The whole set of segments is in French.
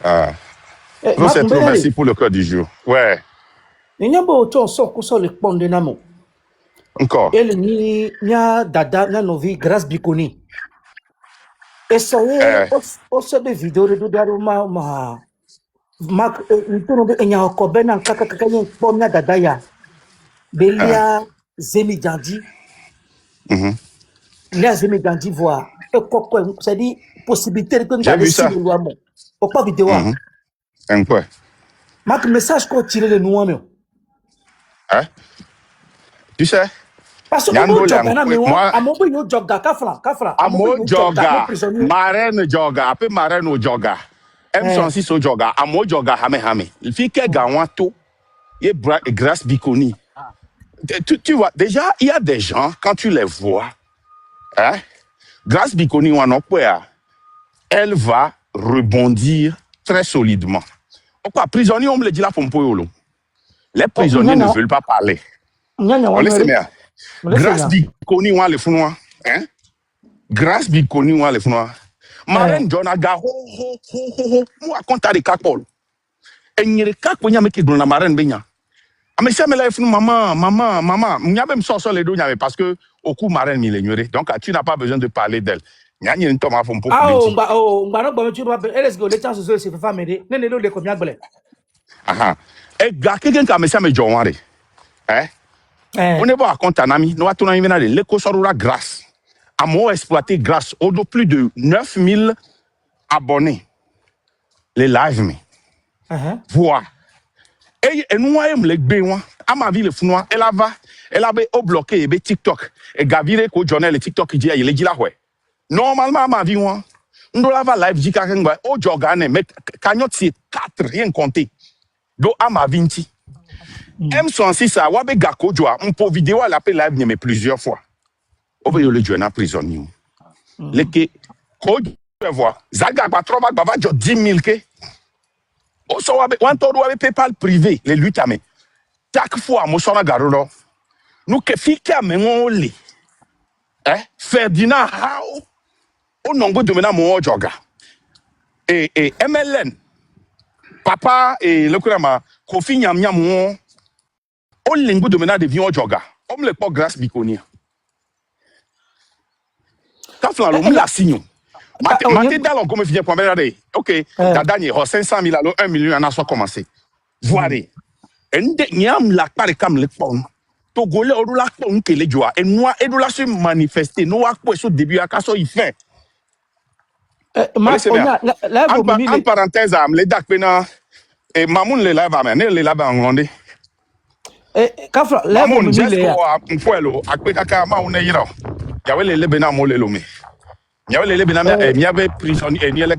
Ah. Donc, Mark c'est trop. Merci Mbele, pour le code du jour. Ouais. il y a beaucoup so kuso le pond de namo. Encore. Elle ni nya dada nya novi grâce bikoni. Et ça y est, aussi des vidéos de daro ma Mark ntono be enya ko bena kaka kaka yen pom nya dada ya. Belia Zemi Gandhi, Léa Zemi Gandhi voit et quoi c'est dit possibilité de J'ai vu ça. le loi mon. Au pas vidéo. Un quoi? Mark message qu'on tire le noir mais. Hein? Tu sais? Parce que Nyando mon job na me moi, a mon yo job kafra a mon amo yo job no joga, prisonnier. marraine joga, après marraine au joga. M106 au joga, amo joga hame. Il fait que gawanto, et grâce bikoni. Tu vois, déjà, il y a des gens, quand tu les vois, hein, grâce bikoni, elle va rebondir très solidement. Pourquoi? Prisonniers, on me le dit là, Pompoyolo. Les prisonniers ne veulent pas parler. On laisse bien. Grâce bikoni, on le founois. Hein? Grâce bikoni, on le founois. Marraine Jonaga, moi, quand t'as des capol. Et n'y a des capol, n'y a qui dans la marraine baignant. Ah, mais ça me l'a fait, maman. Il y a même sorti les deux, parce que au coup, marraine, il ignoré. Donc, tu n'as pas besoin de parler d'elle. Il y a une tombe à fond pour tu vas, est-ce que les chances se fait faire m'aider? Ne le combien blé. Ah, et gars, quelqu'un qui a mis ça, mais John, hein? On est bon à compte, ami. Nous avons une année, l'éco sera grâce. À moi, exploité grâce au plus de 9000 abonnés. Les live, mais. Voir. Et nous, on les béoins. À ma vie, le founois, elle avait bloqué, et TikTok. Et Gavire, ko journal, le TikTok, il est dit là, ouais. Normalement, à ma vie, on doit avoir live, dit quelqu'un, au jogane, mais cagnotte, c'est 4, rien compté. Donc, à ma vie, M106 a wabe gako joa mpo vidéo à l'appel live mais plusieurs fois. On veut le jouer en prisonnier. Leke ko voir zaga pa trop baba jo 10 000 ke. O so wabe wan to wabe PayPal privé les luttes mais chaque fois mo sona garolo. Nous que fika mais on le. Ferdinand Hao o nongo de mena mo joga. Et MLN papa et le kurama Kofi nyam nyam on lingo de mena devient joga. On le pas grâce bikonia. Quand on la signe. Maté dans comme finir pour regarder. OK, la dernière 500 000 alors 1 million en a soit commencé. Voirez. Ende nyam la pare comme le pont. Togolais on la pont que les joie et moi et nous la se manifester. Nous a quoi ce début à casso il fait. En parenthèse les dak pena et mamoun le lave amen le lave en ngondé. Kafra mamoun just ko mfuelo akpe kaka ma une yiro. Yawe le bena mo le lomé. Il y avait prisonnier et il y avait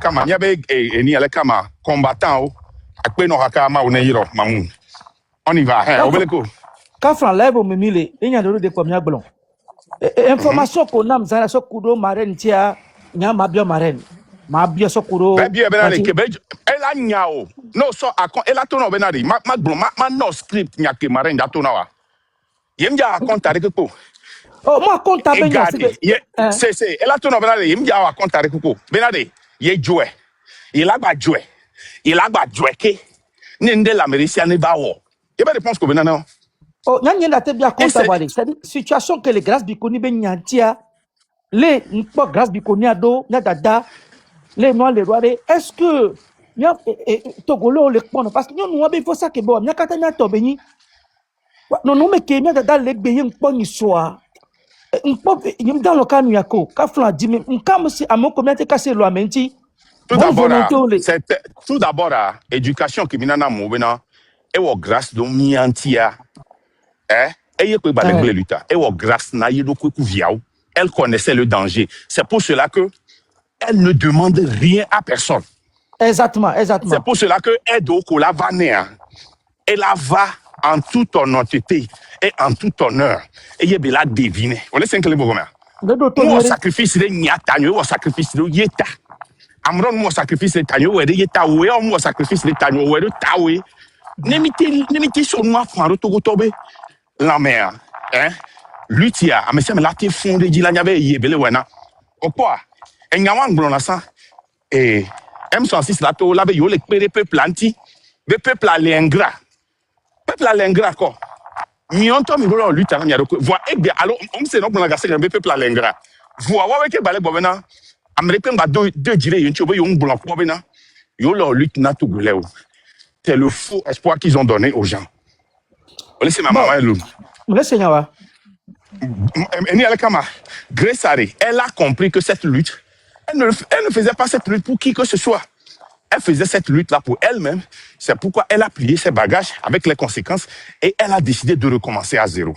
combattant on y va Kafran lève au mimile il y a de combien blond information qu'on a mzana so kudo marraine tia nya mabio marraine mabio so kudo bien elle a nyao no so elle a tono benadi ma no script nya ke marraine da tono wa yem ja compte avec ko oh moi compte avec c'est elle a tono benadi yem ja compte avec ko benadi ye jouer il a ba jouer ke nende l'américain ne ba wo il y a réponse ko benana oh nyanya na te bien compte avoir c'est situation que les grâce bikoni ben nyantia les pas grâce bikoni ado nya dada les noirs les rois est-ce que nya togolo le pon parce que nous on faut ça que bon nya kata nya to beni non mais que nya dada le beyin pon histoire dans le cas Nuyako, Kafla dit, comme si à mon communauté cassé le menti. Tout d'abord, éducation qui m'a mouvena, et au grâce de miantia, et y a pas luta, et au grâce na yedo viao, elle connaissait le danger. C'est pour cela que elle ne demande rien à personne. Exactement. C'est pour cela que elle doit la vanner. Elle va en toute honnêteté et en tout honneur. Et il la deviner. On laisse un peu moi sacrifice de nyatanyo, moi sacrifice de yeta. Amron moi sacrifice de tanyo, ouais de yeta, ouais moi sacrifice de tanyo, ouais de tawe. N'imité sur moi faro togo tobe. La mère, Lutia, mais ça me l'a été fondé dit la nyave yebele wena. Pourquoi? Et nyawan blona ça. Et M106 là to là be yo le pere peuple anti be peuple à l'ingrat quoi mionto mi bolo lutte na yaro voix e bien alors on se no na gase be peuple à l'ingrat voix wa ke balé bobena américain ba deux dire yo nchobo yo ngbola ko bena yo leur lutte na togolais c'est le faux espoir qu'ils ont donné aux gens laissez ma maman elle Grace Harry, elle a compris que cette lutte, elle ne faisait pas cette lutte pour qui que ce soit. Elle faisait cette lutte-là pour elle-même. C'est pourquoi elle a plié ses bagages avec les conséquences et elle a décidé de recommencer à zéro.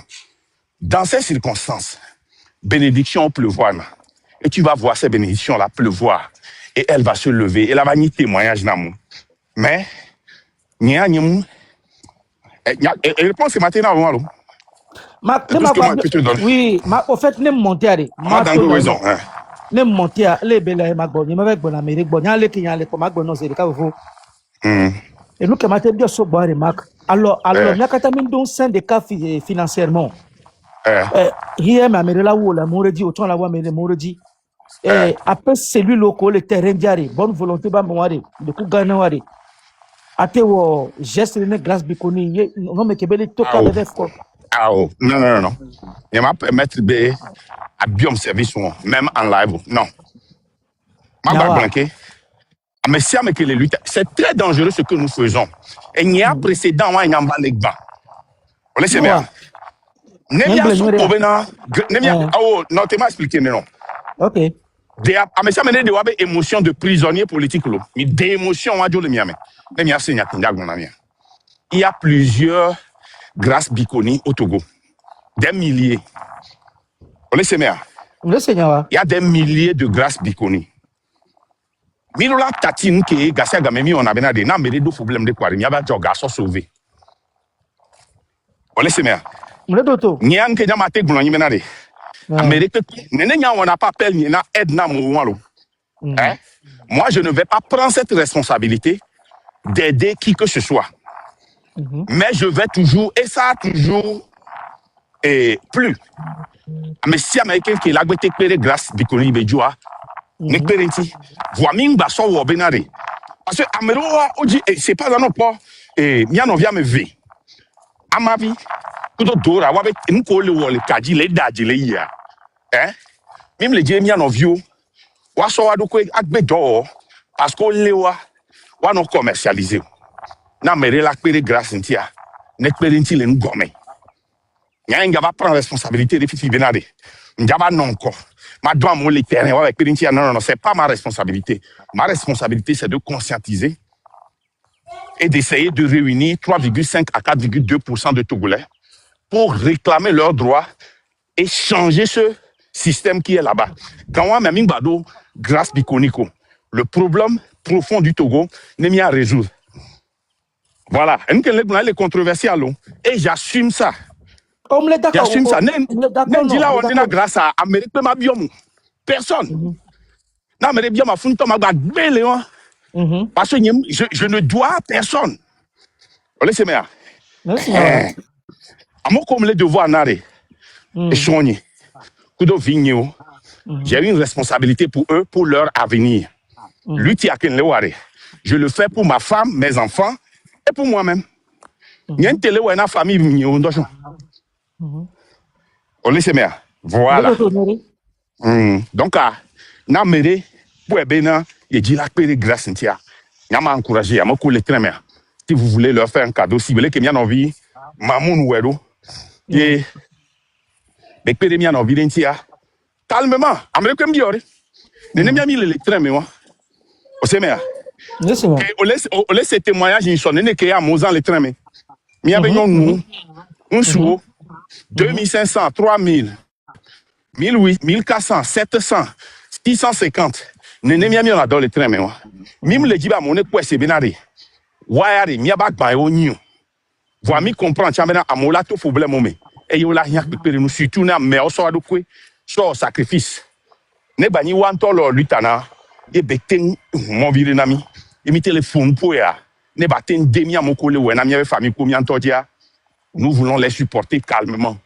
Dans ces circonstances, bénédiction pleuvoir. Et tu vas voir ces bénédictions-là pleuvoir. Et elle va se lever. Elle va ni témoignage d'amour. Mais, elle pense que maintenant, oui, au fait, ne monter raison. Ne monter les belles magoni, avec bon Amérique, bon, y'a les qui y'a les commandes, non, c'est le cas vous. Et nous, comme bien so bon remarque. Alors, n'y a qu'à t'amener dans syndicat financièrement. Hier, ma mère là où la mouredi, autant la voix, mais le mouredi. Après, celui locaux, le terrain diaré, bonne volonté, bah, moi, de coup, gagner. Ate wo geste ne grâce bikoni non mais kebele toka bebe fort. Ah oh, non. Il m'a permettre de à biom service même en live. Non. Ma blanqué. Mais si avec les luttes, c'est très dangereux ce que nous faisons. Et il y a précédent il y a legba. On laisse bien. Nemia so kobena, nemia oh non tu m'as expliqué non. OK. Mais ça mener de wabe émotion de prisonnier politique lo. Mais des émotions à jo le miame. Il y a plusieurs grâces bikoni au Togo. Des milliers. On laisse bien. Il y a des milliers de grâces bikoni. Milola tatine ke gasia gamemi on a benade na mede do problème de quoi. Il y a des garçons sauvés. On laisse bien. Nyan ke jamate glonyi benade. Amérique nene nya on n'a pas appel ni na aide na mo moi je ne vais pas prendre cette responsabilité d'aider qui que ce soit. Mais je vais toujours, et ça a toujours plus. Mais si Américain qui est là, grâce Bikoni Bejoa, Nekperenti, voit Mingba so Wobenare. Parce que Ameroa, c'est pas un pas, et Miano vient me ver. À ma vie, tout autour, à Wabek, une colle ou le Kaji, les Dadji, les Ya. Même les Miano Vio, Waso Adoko, Akbedo, parce qu'on lewa, wa non commercialisé. Na mere la pere grâce ntia. Nek pere nti le ngome. Nya va prendre responsabilité de Fifi Benade. Njaba non ko. Ma doit mo le terrain avec pere ntia non, c'est pas ma responsabilité. Ma responsabilité c'est de conscientiser et d'essayer de réunir 3,5 à 4,2% de Togolais pour réclamer leurs droits et changer ce système qui est là-bas. Quand on a mis Bado grâce Bikoniko, le problème profond du Togo n'est mis à résoudre. Voilà, les controversies et j'assume ça. J'assume ça. On est grâce à Amérique, personne. Non, mais bien ma fonte ma belle parce que je ne dois à personne. On laisse moi. À moi comme les devoirs n'arrêt. Et soigner. Kudo vigno. J'ai une responsabilité pour eux, pour leur avenir. Lutter à je le fais pour ma femme, mes enfants et pour moi-même. Il y a une télé où il y a une famille. On laisse bien. Voilà. Donc, na mere pour bien, il dit la paix grâce intia. Il m'a encouragé à me couler très bien. Si vous voulez leur faire un cadeau, si vous voulez que bien envie, mamoun ouero, et mais paix bien envie d'intia. Calmement, américain biore. Ne n'aime pas les très mais moi. On sait bien. On laisse ces témoignages, ils sont nés qui a Mozan les trains. Mais il y avait un sou, 2500, 3000, 1800, 1400, 700, 650. Nene miami on adore les trains, mais moi. Mime le dit, mon époux, c'est bénaré. Wayare, miabak, ba, au niou. Voix mi comprend, tiens, à mon lato, faut blâmer, mais. Et yo la, rien que nous, surtout, mais on sort de quoi, soit sacrifice. Ne bani wanto lo lutana, et beten, mon virinami. Et mi téléphone pour ya. Ne baten demi à mon collègue ou un ami avec famille comme Yantodia. Nous voulons les supporter calmement.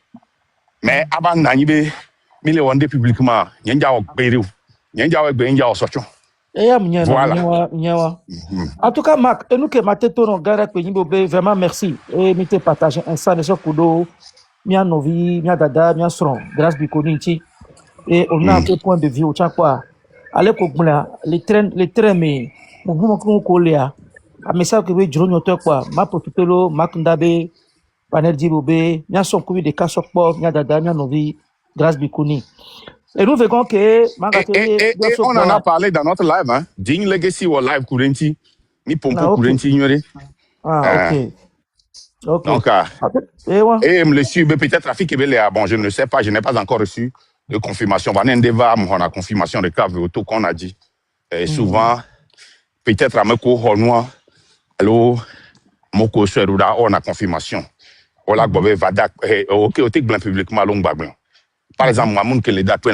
Mais avant d'animer, mais les wandés publiquement, n'y a pas de béréo. N'y a pas de béréo sortant. Voilà. En tout cas, Marc, et nous que Mateto non gara que nous vraiment merci. Et nous te partager un sang de ce kudo, mia novi, mia dada, mia sron, grâce du Koninchi. Et on a un peu point de vue au quoi. Allez pour les trains mais mouvement qu'on colère. A message que we drone auteur quoi. Ma potelo, Marc Ndabe, panel Djibobe, mia son kubi de kasokpo, mia dada, mia novi, grâce du Koni. Et nous verrons que et on en a parlé dans notre live, hein. Ding Legacy ou live Kurenti. Mi pompo Kurenti ignoré. Ah, ok. Donc, et le suivre peut-être trafic bon, je ne sais pas, je n'ai pas encore reçu de confirmation. On a confirmation de cas auto qu'on a dit. Et souvent, peut-être à Meko Honwa, allo, Moko Seruda, on a confirmation. On a ok, au blanc publiquement, long bagnon. Par exemple, moi, que les dates,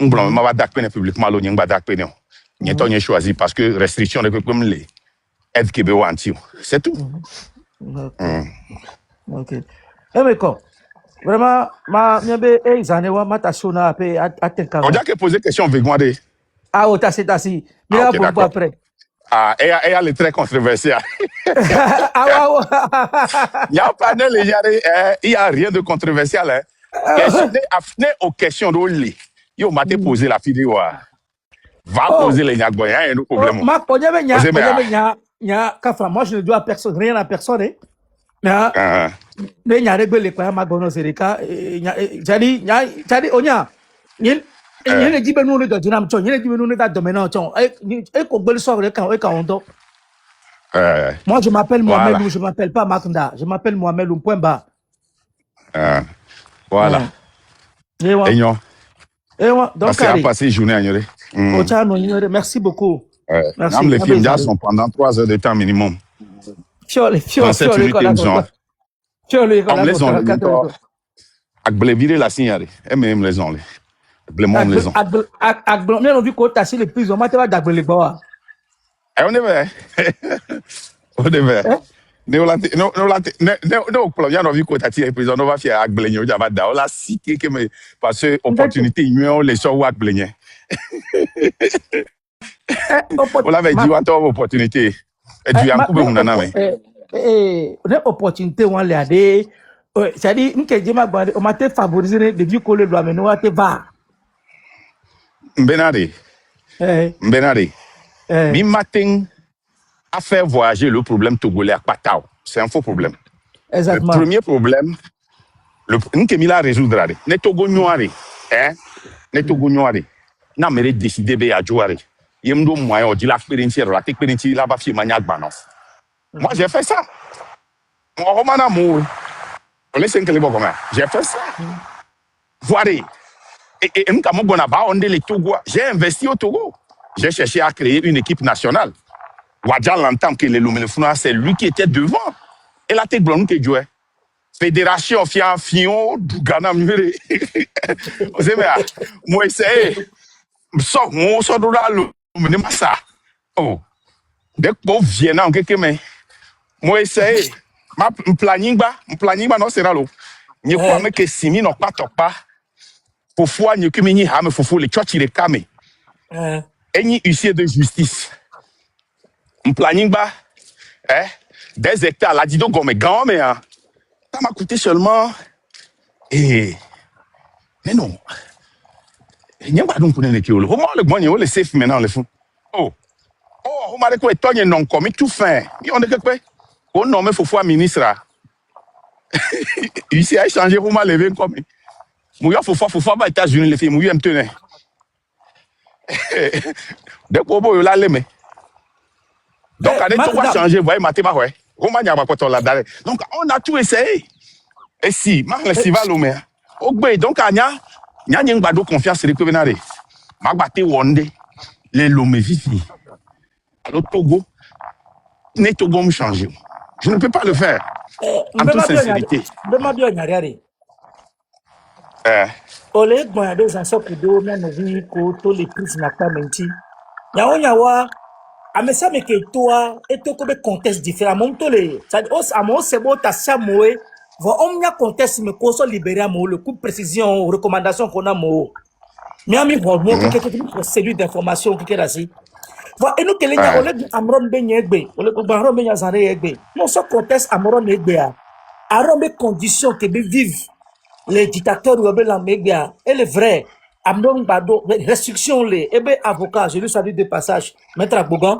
on blanc, ma date publiquement, l'on y a date pénon. N'y a choisi parce que restriction de comme les aides qui c'est tout. Ok. Eh mais quoi? Vraiment, on a que poser question avec moi. Ah, oh, t'as si. Mais là, pour après. Ah, et elle est très controversielle. Ah, ouais. Il y a un panel, il n'y a rien de controversial. Hein. Question aux questions de l'île. Il m'a posé la vidéo. Va poser les Niagboyens, il y a un problème. Moi, je ne dois personne, rien à personne. Mais il y a des belles quoi, ma bonne Zerika. Jadi, onya. Il y a des dibelous de Dinam Chon, il y a des dibelous de Doménon Chon. Et qu'on peut le sauver quand on doit. Moi, je m'appelle Mohamed ou je m'appelle pas Makunda. Je m'appelle Mohamed ou point bas. Voilà. Et donc, c'est à passer journée à Ignoré. Merci beaucoup. Merci. Les films sont pendant 3 heures de temps minimum. Fiole, Agblevire la signale. Même les onles. Agblevire les onles. Agblevire, on dit qu'on t'a si les plus, on m'a pas d'agblevire. On est vrai. On est vrai. Non, problème, on a vu qu'on t'a tiré prison, on va faire Agblevire, on va dar. On l'a cité parce que opportunité, on les sort ou Agblevire. On l'avait dit, on a opportunité. Et tu as un coup de mounana, mais. Opportunité, on l'a dit. C'est-à-dire, on m'a favorisé de vieux collègues, mais nous, on va. Benade. Mi matin à faire voyager le problème togolais à Patao. C'est un faux problème. Exactement. Le premier problème, nous que mila résoudre. Ne togo noire, ne togo noire. Na mere décider be adjouare. Yemdo moyen on dit la expérience la ba fi maniac banos. Moi j'ai fait ça. Moi romana mo. On laisse que les bon comment. J'ai fait ça. Voilà. Et les Togo, j'ai investi au Togo. J'ai cherché à créer une équipe nationale. Wadja l'entend que le Lumelefuna, c'est lui qui était devant. Et la tête blanche qui jouait. Fédération Fion du Ghana Mure. Vous savez, moi, c'est. Moi, ça doit le ça. Oh. Dès que vous venez en quelque chose, moi, c'est. Ma planning, non, c'est là. Ni quoi, mais que Simi n'a pas topé. Pour fois, ni que mini hame, faut les tchotchi les kame. Et ni huissier de justice. Un planning bas, des hectares, là, dis donc, comme grand, mais ça m'a coûté seulement. Mais non. Il n'y a pas de pour les kilos. Comment le bon, il est safe maintenant, le fou. Oh, on m'a dit que toi, il non comme tout fin. On est quoi? On nomme faut fois ministre. Ici, a changé, on m'a levé comme. Mouya faut fois aux États-Unis, les filles, mouya me tenait. Dès qu'on l'a l'aimé. Donc, allez, tout va changer, vous voyez, Matéma, ouais. Donc, on a tout essayé. Et si, Marc, le Sival, donc, Anya, n'y a pas de confiance sur les pénales. Magbate Wonde, les Lomé Vivi. Alors, Togo, les Togo me changer. Je ne peux pas le faire. En toute sincérité. Olé, bon, il y a des gens qui doivent nous tous les prises n'a pas menti. Yawa, amesa me que toi et toi comme contexte différent. Mon tolé, ça à mon c'est bon ta samoé. Va on y a contexte me qu'on soit libéré à moi le coup de précision recommandation qu'on a moi. Miami bon moi que celui d'information qui est là-ci. Et nous, que les gens, on dit Amron Benyegbe, on dit Amron Benyazare Egbe. Non, ce contexte Amron Egbe, Amron des conditions que vivent les dictateurs ou la Méga, elle est vraie. Amron Bado, restrictions les, avocat, je lui salue de passage, Maître Bougan,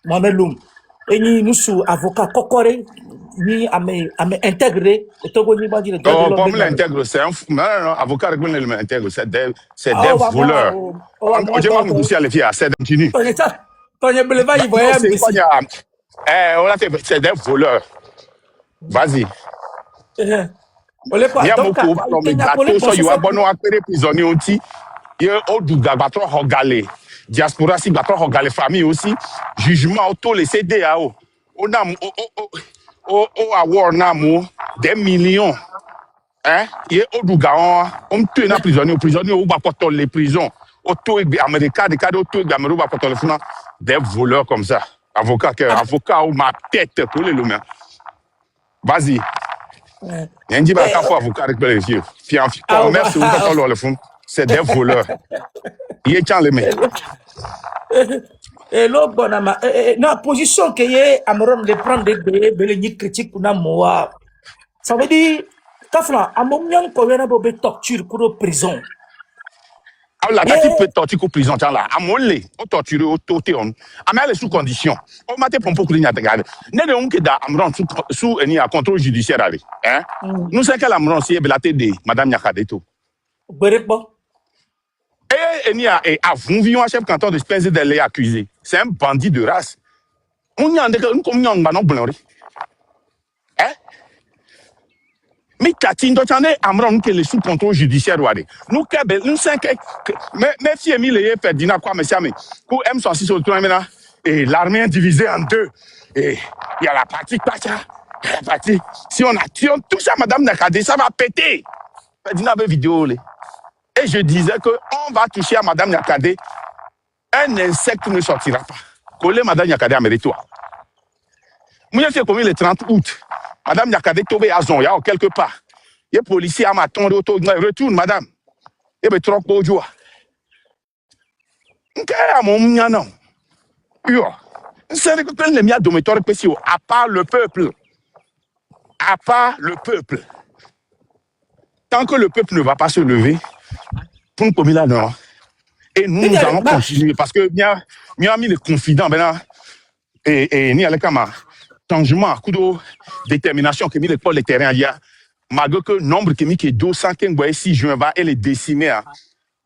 Mohamed Loum. Et nous sommes avocats Kokore, ni à me intégrer, et Togo ni bandi le droit de l'homme. Comme l'intègre, c'est un fou. Non, avocat régulier le intègre, c'est des voleurs. On dit pas que les filles à 7 continue. C'est des voleurs. Vas-y. Il y a beaucoup de gâteaux, soit il y a bon à faire prisonnier aussi. Il y a du gabato regalé. Diaspora si gabato regalé famille aussi. Jugement auto les CDAO. On a award des millions. Hein? Il y a du gars, on tue un prisonnier, on va pas les prisons. Auto américain, des cas d'auto américain, va pas les fous. Des voleurs comme ça. Avocat ou ma tête pour les lumières. Vas-y. Il y a un dit bah faut avocat avec les yeux. Merci vous le fond. C'est des voleurs. Il est quand les mecs. Et l'autre bon na position que y Amron de prendre des critiques pour na moi. Ça veut dire kafla amomyan ko yana bo be torture pour prison. Ah la tati peut torture pour prison là. Amolé, on torture au toté on. Amel sous condition. On m'a pour beaucoup de regarder. Né de on que da Amron sous ni à contrôle judiciaire aller. Hein? Nous c'est que l'Amron c'est belaté de madame Nyakadeto. Berepo. Et il y a un chef canton de Spencer de les accusé. C'est un bandit de race. On y a un comme on a blanc. Hein? Mais Catine doit en être Amron que les sous contrôle judiciaire ouadé. Nous nous cinq mais si Emile est Ferdinand quoi monsieur mais pour M106 au tour maintenant et l'armée est divisée en deux et il y a la partie Pacha, la partie si on touche à madame Nakade ça va péter. Ferdinand avait vidéo là. Et je disais qu'on va toucher à Madame Nyakade, un insecte ne sortira pas. Coller Madame Nyakade à méritoir. Moi, j'ai commis le 30 août. Madame Nyakade tombée à Zon, il y a quelque part. Il y a un policier à ma tombe, retourne, madame. Il y a trop de joie. Non. C'est que les miens dormitoires spéciaux, à part le peuple. À part le peuple. Tant que le peuple ne va pas se lever, pour nous comme là, non. Et nous allons continuer parce que nous avons mis les confidents maintenant et nous allons comme changement à coup de détermination que mis les terrains il y a malgré que le nombre qui est 206 juin va et les décimer.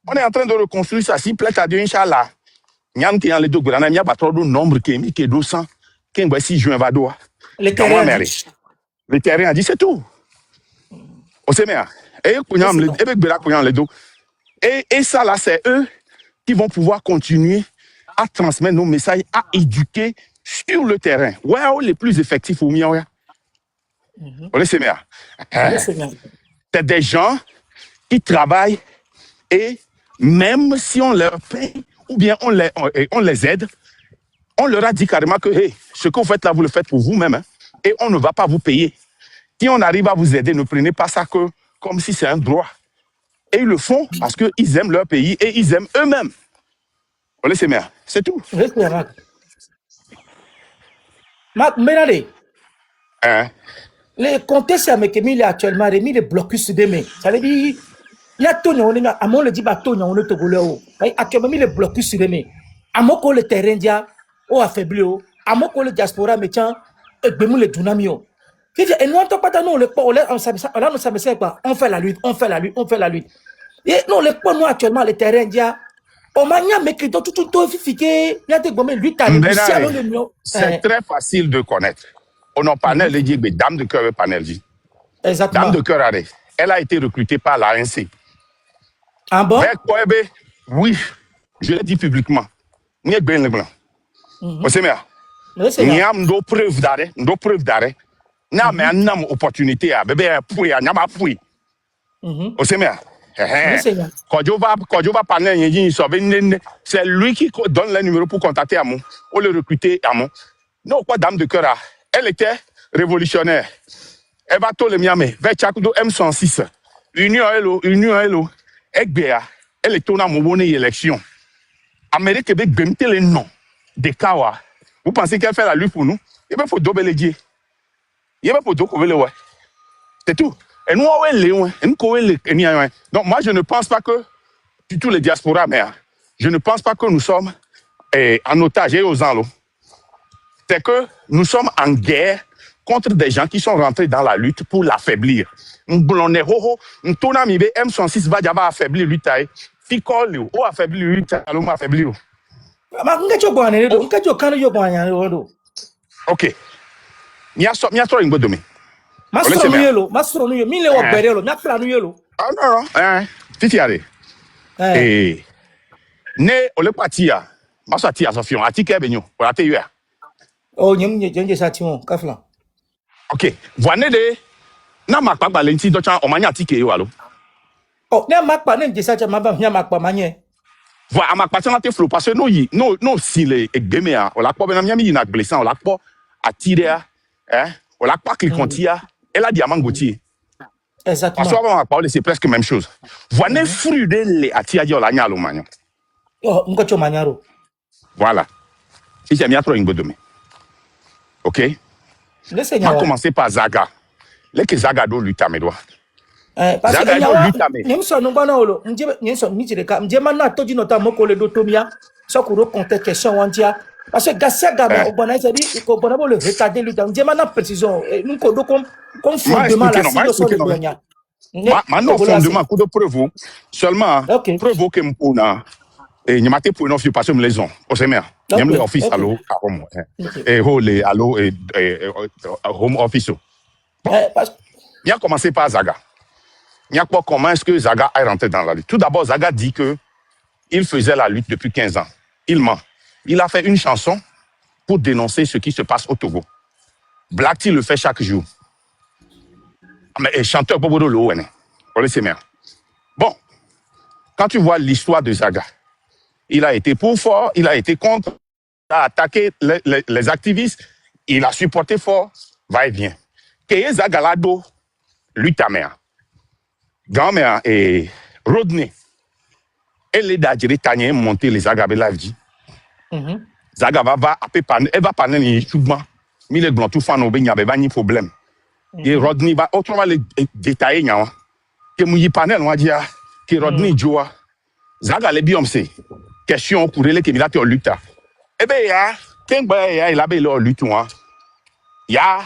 On est en train de reconstruire ça si plaît à Dieu inchallah. Nous avons les deux grands il y a pas trop de nombre qui est 206 juin va doit. Les terrains dit c'est tout. On sait bien. Et ça là, c'est eux qui vont pouvoir continuer à transmettre nos messages, à éduquer sur le terrain. Ouais, les plus effectifs au mieux. On le sait bien. C'est des gens qui travaillent et même si on leur paye ou bien on les aide, on leur a dit carrément que hey, ce que vous faites là, vous le faites pour vous-même hein, et on ne va pas vous payer. Si on arrive à vous aider, ne prenez pas ça comme si c'est un droit. Et ils le font parce qu'ils aiment leur pays et ils aiment eux-mêmes. On le sait bien, c'est tout. Les contextes avec Emile actuellement remis les blocus de mai. Ça veut dire, il y a tout le monde, à mon le dit, on est togolais. Actuellement, les blocus de mai. À mon le terrain dia, au affaibli, à mon le diaspora, mais tiens, et bien le dunamio. Et nous, on fait la lutte, on fait la lutte, on fait la lutte. Et nous, les points, nous, actuellement, les terrains dia, c'est très facile de connaître. On a panel de dire dame de cœur panel dit. Exactement. Dame de cœur elle a été recrutée par l'ANC. Ah bon? Oui, je l'ai dit publiquement. Ni est bien le blanc. Vous savez bien. Ni a nos preuves d'arrêt, n'a mais une opportunité à bébé pour à n'ama pour. Vous savez bien. Quand je vais parler, c'est lui qui donne le numéro pour contacter Amon, ou le recruter Amon. Non, quoi, dame de cœur, elle était révolutionnaire. Elle va tout le miami, vers Tchakudo M106, Union Hello, Ekbea, elle est tournée à mon bonnet élection. Amérique, elle les noms. des Kawa. Vous pensez qu'elle fait la lutte pour nous? Il faut dobler les dieux. Il faut dobler les ouais. C'est tout. Et nous, on est les donc, moi, je ne pense pas que, surtout les diasporas, mais je ne pense pas que nous sommes en otage et aux enlots. C'est que nous sommes en guerre contre des gens qui sont rentrés dans la lutte pour l'affaiblir. M66 va affaiblir lutte. Ficole, ou affaiblir lutte, allons affaiblir. Ok. Miastro in Bodomi. Mastro Nuyelo, mille wa berelo, miakla Nuyelo. Ah non, Titiare. Eh. Ne ole patia. Maso tia sofion, atike benyo, pour la TUA. Oh, nyem sation, kafla. Ok. Voine de na makpa balenti do chan omanya atike yo alo. Oh, ne makpa ne sation mabam nya makpa manye. Voi amakpa na te flow parce que no si le egbeme a, o la po benam nyami na glesan, o la po atire o la po klikontia, et la diamant gotier. Exactement. Parce que on parler c'est presque même chose. Voine fruit de le atia yo la nya lo manyo. Oh, ngocho manyaro. Voilà. Si j'ai mis à trop une bonne. Ok? On va commencer par Zaga. Là que Zaga doit lutter à mes doigts. Parce que nous sommes olo. Nous sommes mitireka. Nous mana toji nota moko le dotomia. Ça couro contexte question wantia. Parce que Gassia Gaba au bonnet ça dit qu'on peut le retarder lutter. Nous mana précision. Nous codo comme fondement la situation de Bonia. Maintenant fondement coup de preuve seulement preuve que m'pona. Et n'y maté pour une offre parce que me les ont. Au semer. N'y a office allo à home. Et les allo et home office. Il a commencé par Zaga. Il y a quoi comment est-ce que Zaga est rentré dans la lutte? Tout d'abord, Zaga dit que il faisait la lutte depuis 15 ans. Il ment. Il a fait une chanson pour dénoncer ce qui se passe au Togo. Black T le fait chaque jour. Mais chanteur Bobo Lo, on le sait bien. Bon, quand tu vois l'histoire de Zaga, il a été pour fort, il a été contre, il a attaqué les activistes, il a supporté fort, va-et-vient. Keye Zaga Lado, lutte à mer. Grand-mère et Rodney. Elle est d'Adjiri Tanya monter les Zaga Belavji. Zaga va elle va parler ni souvent. Mais les blancs tout fan au benya ba ni problème. Et Rodney va autrement les détailler nya. Que mouyi panel on dire que Rodney joa. Zaga les biomse. Question pour les que milate au lutte. Eh ben ya, kengba ya il a be le lutte moi. Ya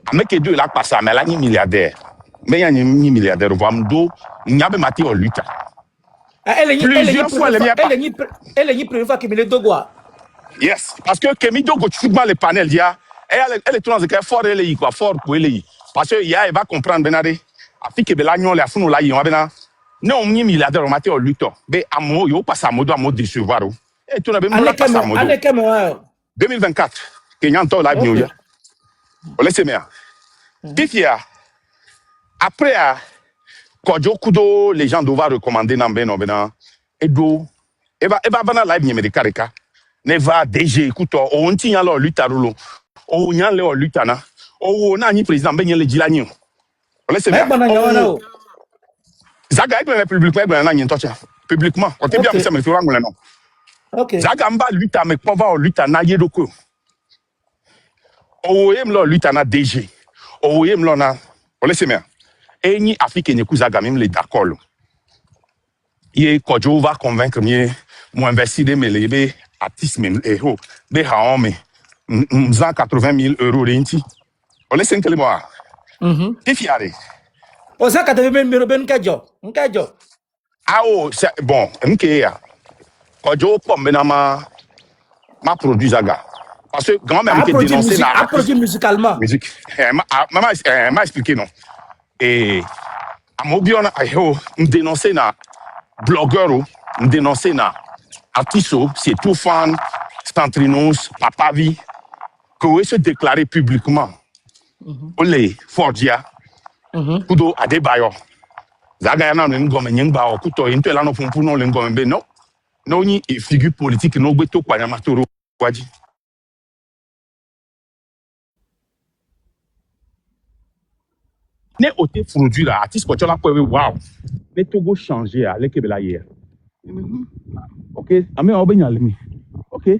avec deux là passe mais là ni milliardaire. Mais il y a un milliardaire au Vamdo, il n'y a pas maté au lutte. Elle est première fois qu'il me le doit. Yes, parce que Kemi Dogo, tu vois les panels, elle est tout dans le cas fort, elle est quoi, fort pour elle. Parce que elle va comprendre, Benade, afin que Belagnon, la founou là, il y a non, un milliardaire au maté au lutte. Mais à moi, il passe à mode décevoir. Et tu n'as même pas passé à mode. 2024, Kenyan to la New York. On laisse bien. Tifia. Après, quand Kudo, les gens doivent recommander Nambe Nobena, et do, et va bana live n'y kareka, ne va DG, écoute, on tient alors lutte à rouleau, on y a le lutte à na, on a ni président ben y le dilani. On laisse bien. Zaga est le public, ben n'a ni tocha, publiquement, on t'est bien ça me fait voir non. Zaga mba lutte à me pouvoir lutte à na yedoko. On aime le lutte à na DG, on aime le na, on laisse bien. Et ni Afrique ne cousa gamim les d'accord. Et quand je va convaincre moi investir des mêlés artistes et ho des haome 80 000 euros renti. On laisse que les mois. T'es fiaré. On sait 80 000 euros ben kajo. Ah oh c'est bon. M'kéya. Quand je pomme ma produit Zaga. Parce que grand-mère qui dénoncé là. A produit musicalement. Musique. Maman m'a expliqué non. Et à Mobiona, on dénonçait na blogueur, on dénonçait na artiste, c'est tout fan, Stantrinos, Papavi, que se déclarer publiquement. Olé, Fordia, Kudo Adebayo. Zagayana n'engome n'engba o kuto into la no fumpu no l'engome be no. No ni figure politique no gbeto kwanyamato waji. Ne ote produit là artiste quand tu l'as prouvé waouh mais Togo changer à l'équipe là hier. OK amé obenya lemi Ok.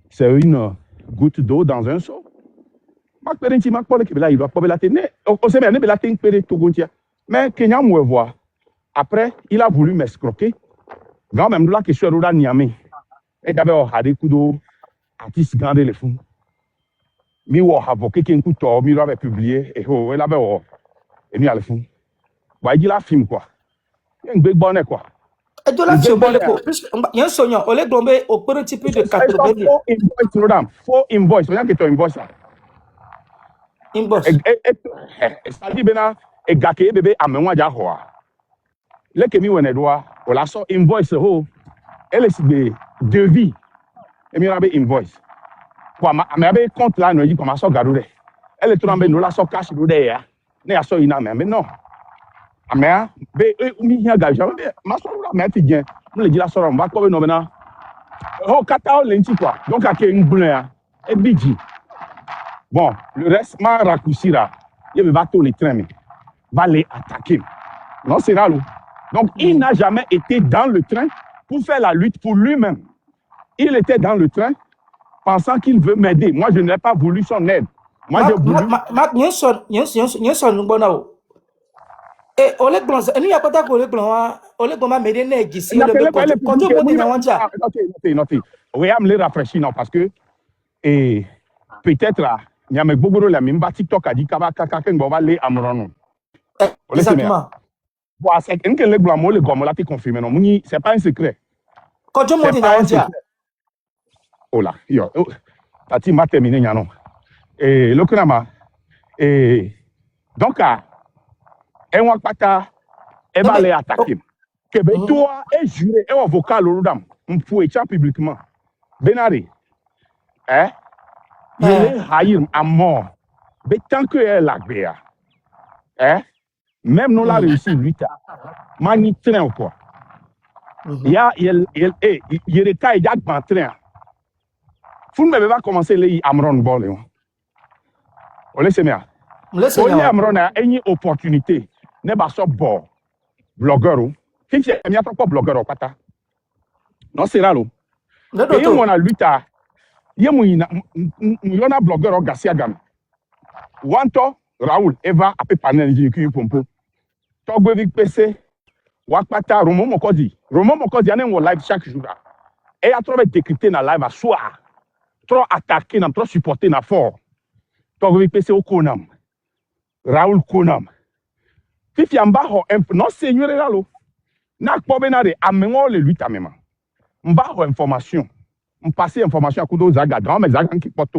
C'est une goutte d'eau dans un seau. Ma parenti ma pole que là il doit pas la tenir. On sait bien ne la tenir pere togontia. Mais Kenya me voit. Après, il a voulu m'escroquer. Quand même là que je suis à Niamey. Et d'abord a des coups d'eau artiste gardé les fonds. Mi wo avocat qui coup to mi avait publié et oh elle avait et mi à le fond. Bah il dit la film quoi. Un big bonnet quoi. Et de là, tu il y a un soignant, on est tombé au principe de 80 000. Faux invoice, regarde que ton invoice là. Invoice. Ça dit, ben, et gake bébé, à moi, déjà, quoi. Là, que mi wene doit, on la sort invoice, elle est de devis. Et mi rabe invoice. Quoi, mais avec compte là, nous dit, comment ça, garou, elle est tombée, nous la sort cash, nous d'ailleurs. Ne a sort ina, mais non. Mais, mi y a gage, ma soeur, mais tu viens. On le dit la soeur, on va quoi, non, maintenant. Oh, kata, lenti, quoi. Donc, à quel boulin, et bidji. Bon, le reste, ma raccourci là, il va tourner les trains, mais va les attaquer. Non, c'est là. Donc, il n'a jamais été dans le train pour faire la lutte pour lui-même. Il était dans le train pensant qu'il veut m'aider. Moi, je n'ai pas voulu son aide. Moi, j'ai voulu... Et Oleg Blanc, il n'y a pas d'Oleg Blanc, Oleg Blanc m'a m'aider ici. Quand tu me dis, non, oui, je me rafraîchir, non, parce que, et peut-être, il y a beaucoup de même TikTok a dit qu'il va aller à Amron. Exactement. C'est que le blanc, le gomme, là, tu confirmes, non, c'est pas un secret. Quand tu me dis, oh là, yo, tati m'a terminé, non. Et le Kunama, et donc, et on va aller attaquer. Que ben toi est juré et avocat l'ordam on peut échapper publiquement. Benari, hein? Il est haïr à mort. Mais tant que elle la guerre, hein? Même nous l'a réussi lui ta. Mani train ou quoi? Il y a des cas il y a un train. Vous ne va commencer les Amron bol. On laisse bien. On les Amron a une opportunité. Ne pas so bon blogueur. Qui c'est il y a pas blogueur au pata. Non c'est là l'eau. Et on a lui ta. Il y a un blogueur au Garcia Gam. Wanto Raoul Eva a peu panel qui pompo. Togo Vic PC. Wakpata Romo Mokodi. Romo Mokodi a un live chaque jour. Et a trop décrypté dans live à soir. Trop attaqué, trop supporté na fort. Togo Vic PC au Konam. Raoul Konam. Fifi amba ho non seigneur là lo. Na ko benare amengo le lui ta mema. Mba ho information. Passer information à Kudo Zaga, grand mais Zaga qui porte.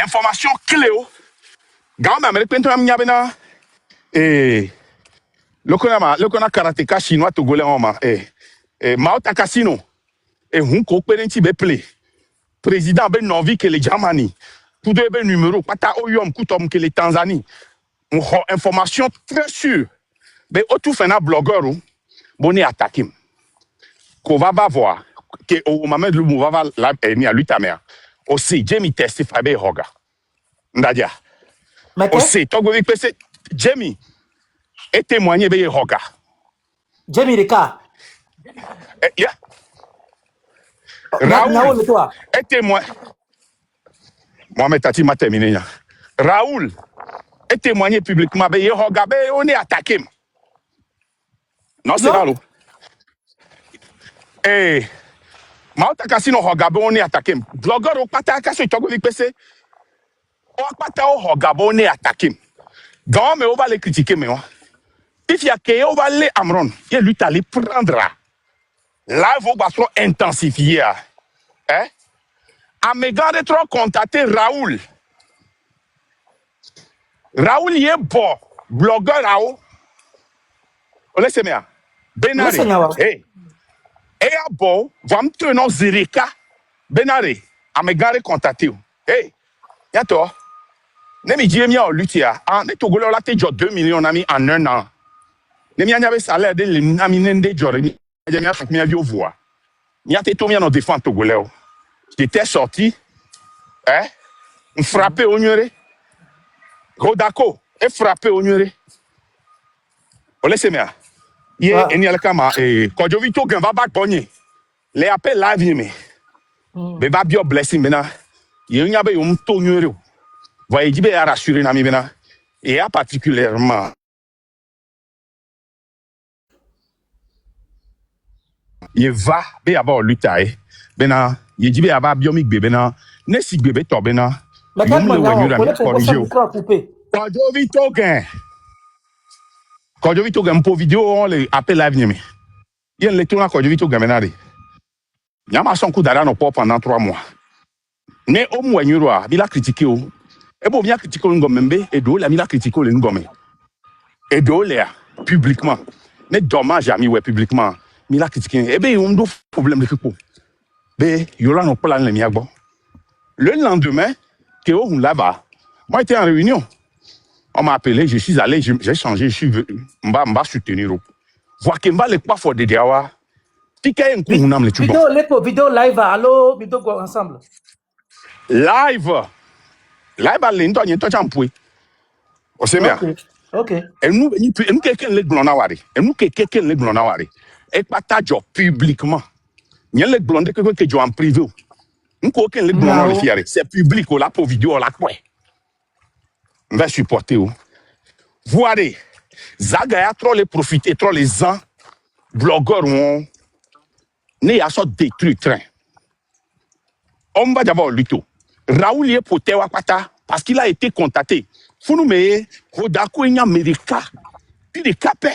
Information clé. Grand mais pento amnyabena et le kona karatéka chinois togolais oma Mao Takasino et hunko penenti be play. Président ben novi que les Germany. Tout de ben numéro pata oyom kutom que les Tanzanie. On a information très sûre. Mais au fait un blogueur bonné attaqué. Qu'on va voir que au moment de l'ouva la ni à lui ta mère. Aussi Jamie testify be hoga. Ndadia. Aussi togo vi pese Jamie est témoigné be hoga. Jamie Rika. Yeah. Raoul est témoin. Mohamed Tati m'a terminé. Raoul est témoigné publiquement. Ben hoga be on est attaqué. Non c'est là l'eau. Eh, Mao Takasino Hogabo on est attaqué. Blogueur au pataka sur Togo VPC. Au pataka au Hogabo on est attaqué. Grand mais on va les critiquer mais if y a que on va les Amron, il lui t'aller prendre. Là il va trop intensifier. Hein? À me garder trop contacter Raoul. Raoul il est bon. Blogueur Raoul. On laisse bien. Benari. Hey. Et à bon, va me tenir Zereka, Benare, à me garder contacté. Hey, y'a toi. Ne me dis pas, Lutia, en Togolais, là, t'es 2 millions d'amis en un an. Ne me dis pas salaire de l'ami n'ende Jordan. J'ai mis à 5 000 voix. Y'a t'es tout bien en défense Togolais. J'étais sorti, hein, on frappait au nuéré. Rodako, et frappé au nuéré. On laisse bien. Il y a un kama et quand je vis tout va pas pogner les appels live mais va bio blessing bena il y a be un to nyoro voyez dit be rassurer na mi bena et particulièrement il va be aba lutai bena il dit be aba bio mi gbe bena ne si gbe be to bena yum le wenyura mi corriger Kojo Vito gen pour vidéo on les appels live nyemi il le tourna Kojo Vito gen menari nyama son coup d'arrêt no pendant 3 mois mais au moins nyuro bi la critiquer o e bo bien critiquer ngomembe et do la mi la critiquer le ngome et do le publiquement mais dommage ami ouais publiquement mi la critiquer e be on do problème de kiko be yola no plan le mi agbo le lendemain que on là-bas moi j'étais en réunion on m'a appelé je suis allé j'ai changé je suis mba soutenir voir que mba le pas for de diawa ticket en coup nam le tout vidéo live allo vidéo ensemble live le ndo nyi champoué o se mea OK et nous quelqu'un le glona wari et nous quelqu'un le glona wari et pata jo publiquement nyi le glonde que jo en privé nous quelqu'un le glona le fiare c'est public là pour vidéo là quoi on va supporter voyez zaga ya trop les profiter trop les gens blogueurs ont ne ya so détruit train on va d'abord lutter Raoul est poté wakata parce qu'il a été contacté funu me Hodako in America puis de capé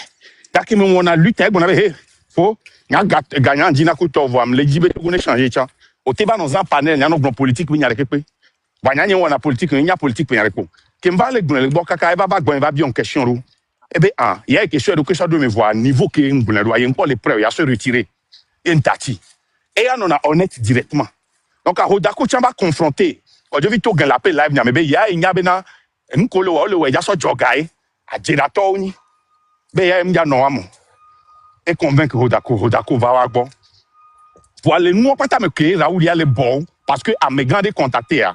daki me on a lutté on avait fo nya gagnant dina ko to voam le jibe ko ne changer cha o te ba no zan panel nya no glon politique bi nya reke pe ba nya wona politique nya politique pe nya reko kemba le glon le bokaka e ba gbon va bien question ro eh ben il y a question de me voir niveau que ngulon do y encore les preuves il a se retirer et ntati et on a honnête directement donc à Hodako chamba confronté Kojo Vito gen l'appel live nyame be ya nya be na nkolo wa le we ja so jogai a girato ni be ya mja no amo et convaincre Hodako va wa gbon pour aller nous pas ta me que Raoul y a le bon parce que à me grande contacter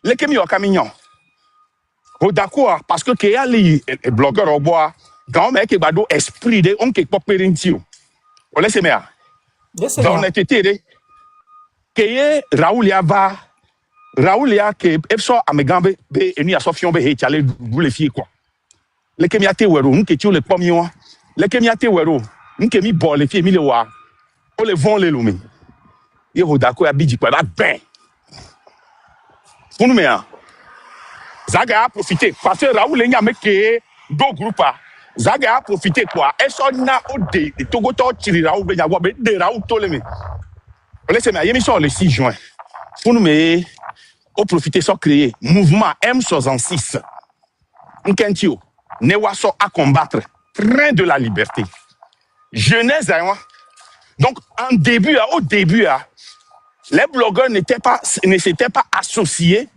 le kemi o kamignon Hodako parce que que ya les blogueurs au bois dans mec ke gbado esprit de on ke poperinti o laisse me dans honnêteté que Raoul ya va Raoul ya ke efso amegambe be eni asofion be he chale bule fie quoi le kemi ate wero nke ti o le pomi won le kemi ate wero nke mi ball le fie mi le wa o le von le lumi ye Hodako ya biji kwa ba ben funu me a Zaga a profité parce que Raoul enya me ke do groupa Zaga a profité quoi eso na o de Togo to tiri Raoul be nya go be de Raoul to le me o le se me yemi so le 6 juin funu me au profiter sans créer mouvement M66 Nkentio Newaso à combattre train de la liberté jeunesse donc au début les blogueurs ne s'étaient pas associés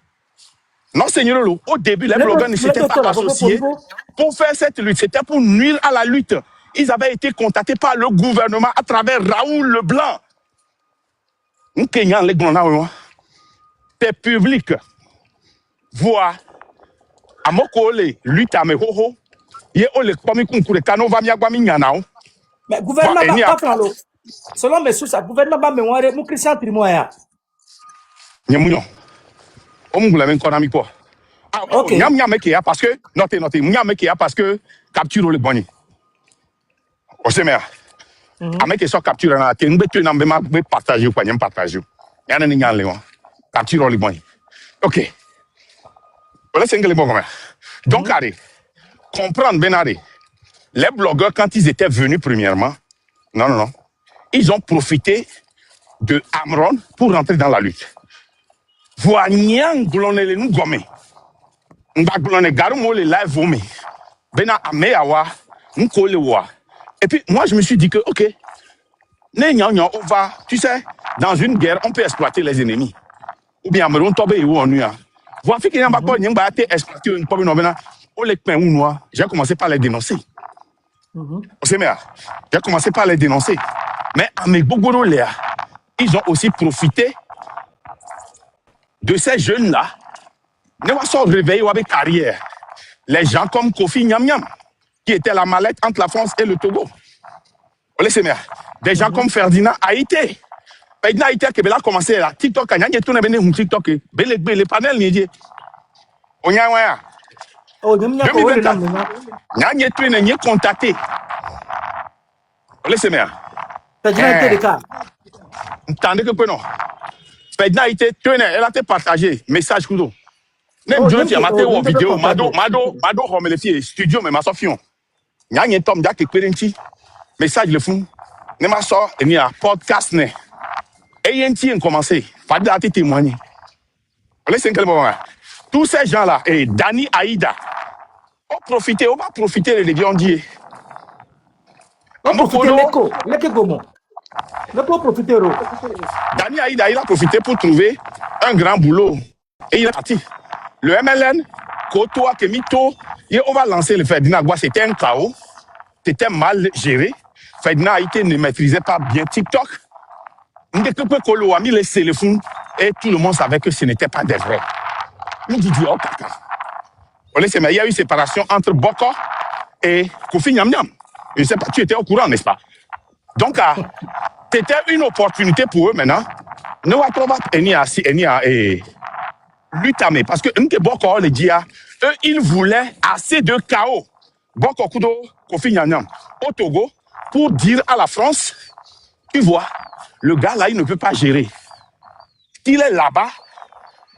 non seigneur au début les blogueurs ne s'étaient pas associés pour faire cette lutte c'était pour nuire à la lutte ils avaient été contactés par le gouvernement à travers Raoul Leblanc Nkenyan les glona c'est public. Voix. À Mokole, lutte à Mehoho. Yé ole komi kunkure kano va miagwa minyana. Mais gouvernement va pas lo. Selon mes sources, gouvernement va me voir mon Christian Trimoya. Nyamunyo. Omungula men konami po. Ah OK. Nyam mekia parce que noté nyam mekia parce que capture le boni. O semea. Ameke so capture na ke ngbetu na mbema be partager kwa nyam partager. Yana ni nyan leon. Capture le bon. OK. Voilà c'est bon. Donc, allez, comprendre, Benaré. Les blogueurs, quand ils étaient venus premièrement, non, ils ont profité de Amron pour rentrer dans la lutte. Voignant glonne les nous gomme. Mba glonne garumo les live vome. Bena ameawa, nkole wa. Et puis, moi, je me suis dit que, OK, on va, tu sais, dans une guerre, on peut exploiter les ennemis. Ou bien Amron tobe et ou on voilà, fait qu'il y a pas de pas été exploité une pomme novena. On les peint ou noir. J'ai commencé par les dénoncer. J'ai commencé par les dénoncer. Mais à mes Bogoro Léa, ils ont aussi profité de ces jeunes-là. Ils ont réveillé avec carrière. Les gens comme Kofi Nyam, qui était la mallette entre la France et le Togo. Des gens comme Ferdinand Haïté. Pegna ite que bela commencé là TikTok a nyanye tourner bene TikTok les panels ni onya wa Oh, nyamnya ko wele 2024 namna. nyanye tourner ni contacté laissez-moi Pegna ite de ka. entendez que non Pegna ite tourner elle a été partagé message kudo nem Oh, jonti amaté oh, ou vidéo nyamnya mado home le fie studio mais ma sofion nyanye tom ja ke perenti message le fou ne ma so eni a podcast ne ayenti en commencé fadi a témoigner laissez quel moment tous ces gens là et Dani Aïda on va profiter de Dieu. On profiter leko gomo. Ne peut profiter ro. Dani Aïda, il a profité pour trouver un grand boulot. Et il est parti. Le MLN, Kotoa, Kemito, on va lancer le Ferdinand Gwa. C'était un chaos. C'était mal géré. Ferdinand Haïté ne maîtrisait pas bien TikTok. Kolo a mis les téléphones et tout le monde savait que ce n'était pas des vrais. Il dit, oh, caca. Il y a eu séparation entre Boko et Kofi Nyam Nyam. Je ne sais pas, tu étais au courant, n'est-ce pas? Donc, c'était une opportunité pour eux maintenant. Ne va pas lutter, parce que Boko le dit, eux, ils voulaient assez de chaos. Boko Kudo, Kofi Nyam Nyam, au Togo, pour dire à la France, tu vois, le gars là, il ne peut pas gérer. S'il est là-bas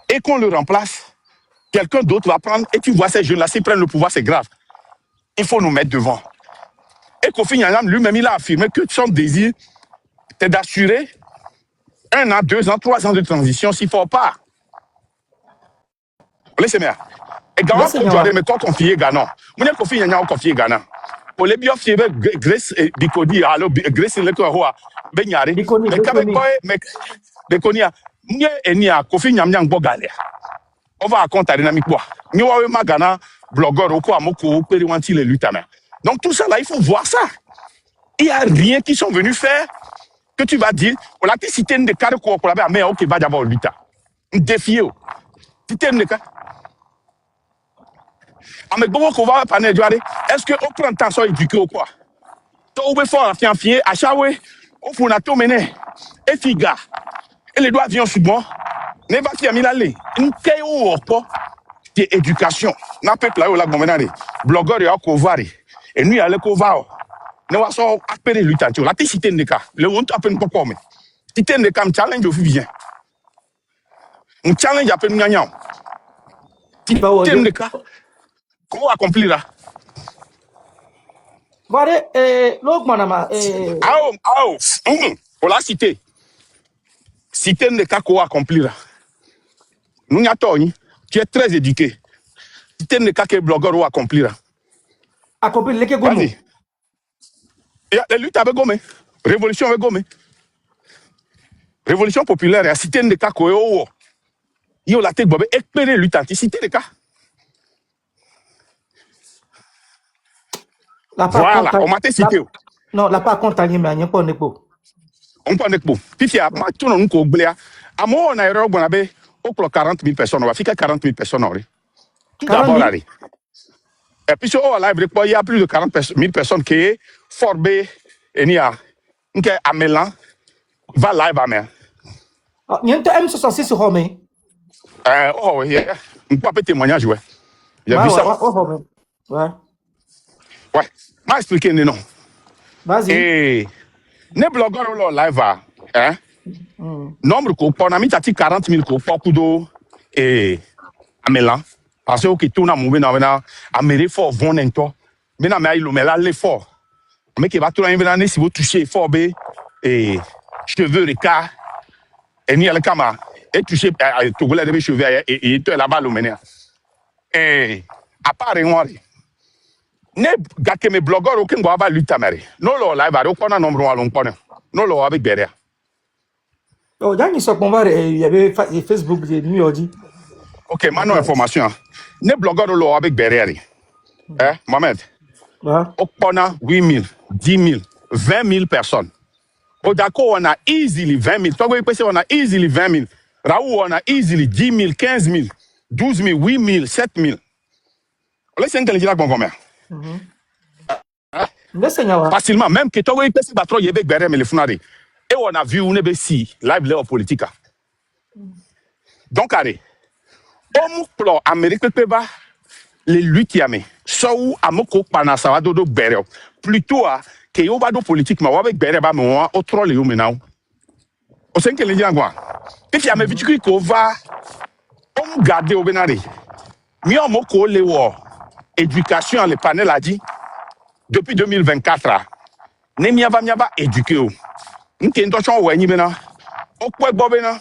et qu'on le remplace, quelqu'un d'autre va prendre, et tu vois ces jeunes-là, s'ils prennent le pouvoir, c'est grave. Il faut nous mettre devant. Et Kofi Nyam lui-même, il a affirmé que son désir, c'est d'assurer 1 an, 2 ans, 3 ans de transition s'il ne faut pas. Laissez-moi. Et quand on doit me confier Ghana, je ne Kofi Nyam confier Ghana. Pour les biopsies, Grace et Bikodi, alors Grace et le Koa, Benyari, mais Bikoni, Kofi Nyam Bogale. On va raconter la dynamique. Nous avons un Ghana, blogueur, au quoi, Moko, Periwanti, les lutamens. Donc tout ça là, il faut voir ça. Il n'y a rien qu'ils sont venus faire que tu vas dire, on a cité une des cas de quoi pour la mais ok, va d'abord lutter. Défier. Cité une des cas. Avec beaucoup qu'on va parler de est-ce qu'on prend le temps sur éduquer ou quoi? On veut faire un fier à Chaoué, on fait un mené, et figa, et les doigts viennent sur moi, ne va qui a mis l'aller. Une caille ou pas, c'est éducation. N'a pas playé au lac Moménari, blogueur et à Kovari, et nous, à l'Ekovao. Ne va pas appeler l'utation. La cité de cas, le honte appelle pas comme. Cité de cas, challenge au vivien. Un challenge appelle Nyanyam. Cité de cas, comment accomplir là? Voilà, l'autre manama. Pour la cité. Cité de cas, comment accomplir là? Nous, tu es très éduqué. Cité de cas, que blogueur ou accomplir là? Accomplir les Gomo. Vas-y. La lutte avec Gomé. Révolution avec Gomé. Révolution populaire. Et cité de cas, quoi? Il y a la tête bobé. Éclairer lutte anti-cité de cas. Voilà, on m'a cité. Non, la pas accompagné, mais il n'y a pas de beau. On peut en puis il y a tout le monde qui a à moi on a erreur on avait au 40 000 personnes on va faire 40 000 personnes tout d'abord allez et puis sur live il y a plus de 40 000 personnes qui est formé et il y a à Mélan va live à mer il y a un M66 sur Rome oh oui on peut pas témoignage ouais il y a vu ça ouais m'a expliqué non vas-y et ne blogueurs là live hein nombre qu'on a mis 40 000 qu'on et à Mélan parce que tout n'a mouvé à Méré fort vont n'ento mais n'a mais il là l'effort mais qui va tout en si vous touchez fort b et cheveux les cas et ni le cama et toucher tout les cheveux et tout là-bas le mener et à part rien ne gâter mes blogueurs aucun va va lutter mari non là live on a nombre à long point non là avec derrière. Oh, il y avait Facebook de New York. Ok, maintenant information. Les blogueurs là avec derrière. Mohamed. On a 8 000, 10 000, 20 000 personnes. Au Dakar, on a easily 20 000. Toi, on a easily 20 000. Raoult, on a easily 10 000, 15 000, 12 000, 8 000, 7 000. On laisse un téléphone bon combien? Facilement, même que toi, il y a des mais les funari. Et on a vu, on est si, live là, en politique. Donc, allez, on plan Amérique, les luttes qui amènent. Ça où, à mon coup, par ça dodo béré. Plutôt, que yo va do politique, mais avec béré, bah, moi, au troll, yo, maintenant. Au sein que les gens, quoi. Et puis, à mes vies, qu'on va, on garde au Benari. Mieux, mon coup, les éducation, les panels a dit, depuis 2024, ne miaba éduqué. N'ke ntochon we ni bena. Okwe gbo bena.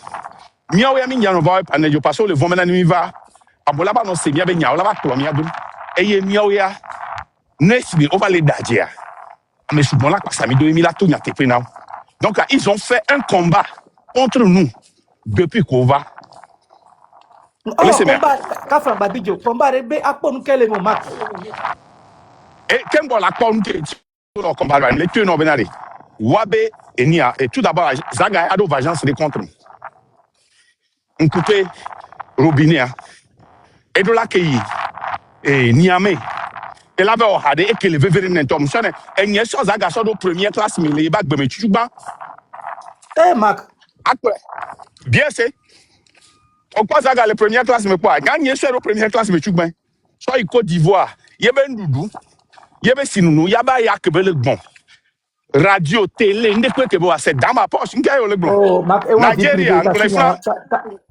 Mia we mi nya no ba panel yo paso le vont mena ni va. Abola ba no se mia be nya, ola ba to mia do. Eye mia we ya. Next bi over les dadia. Mais souvent là ça mi do mi la to nya tepe na. Donc ils ont fait un combat contre nous depuis qu'on va. Oh, combat, Kafra Babidjo, combat rebe akpon kele mo mak. Et quand on la compte pour combat les tueurs non benari. Wabe enia et tout d'abord Zaga a do vagence de contre. On coupé robinet et de la kei et Niamey. Et là on a des que le vevere n'entom sonne et n'y a chose Zaga so de première classe mais les bac be me chuba. Eh mak. Après bien c'est on passe Zaga les première classe mais quoi gagner sur de première classe mais chuba. Soit Côte d'Ivoire, yebe ndudu, yebe sinunu, yaba yakbe le bon. Radio, télé, c'est dans ma poche. Oh, Nigeria,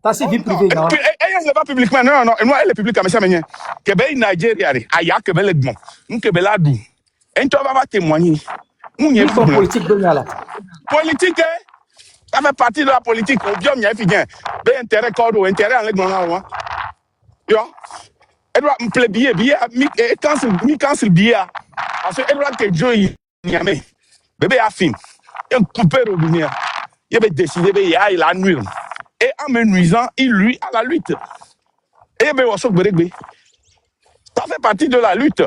ça c'est vie privée, non? Elle n'est pas publiquement, non, elle est publique, mais ça m'est Québec, Nigeria, Aya, Québec, le bon. Nous, Québec, là, d'où? Et tu vas témoigner. Nous, il y a une politique de là. Politique, ça fait partie de la politique. Au bien, il y a un intérêt, intérêt, en l'église, yo. Elle doit me plaire billet, cancel billet. Parce qu'elle doit te jouer, Niamey. Bébé a fini. Il a coupé le robinet. Il avait décidé il a nuit. Et en me nuisant, il lui à la lutte. Et il ça fait partie de la lutte.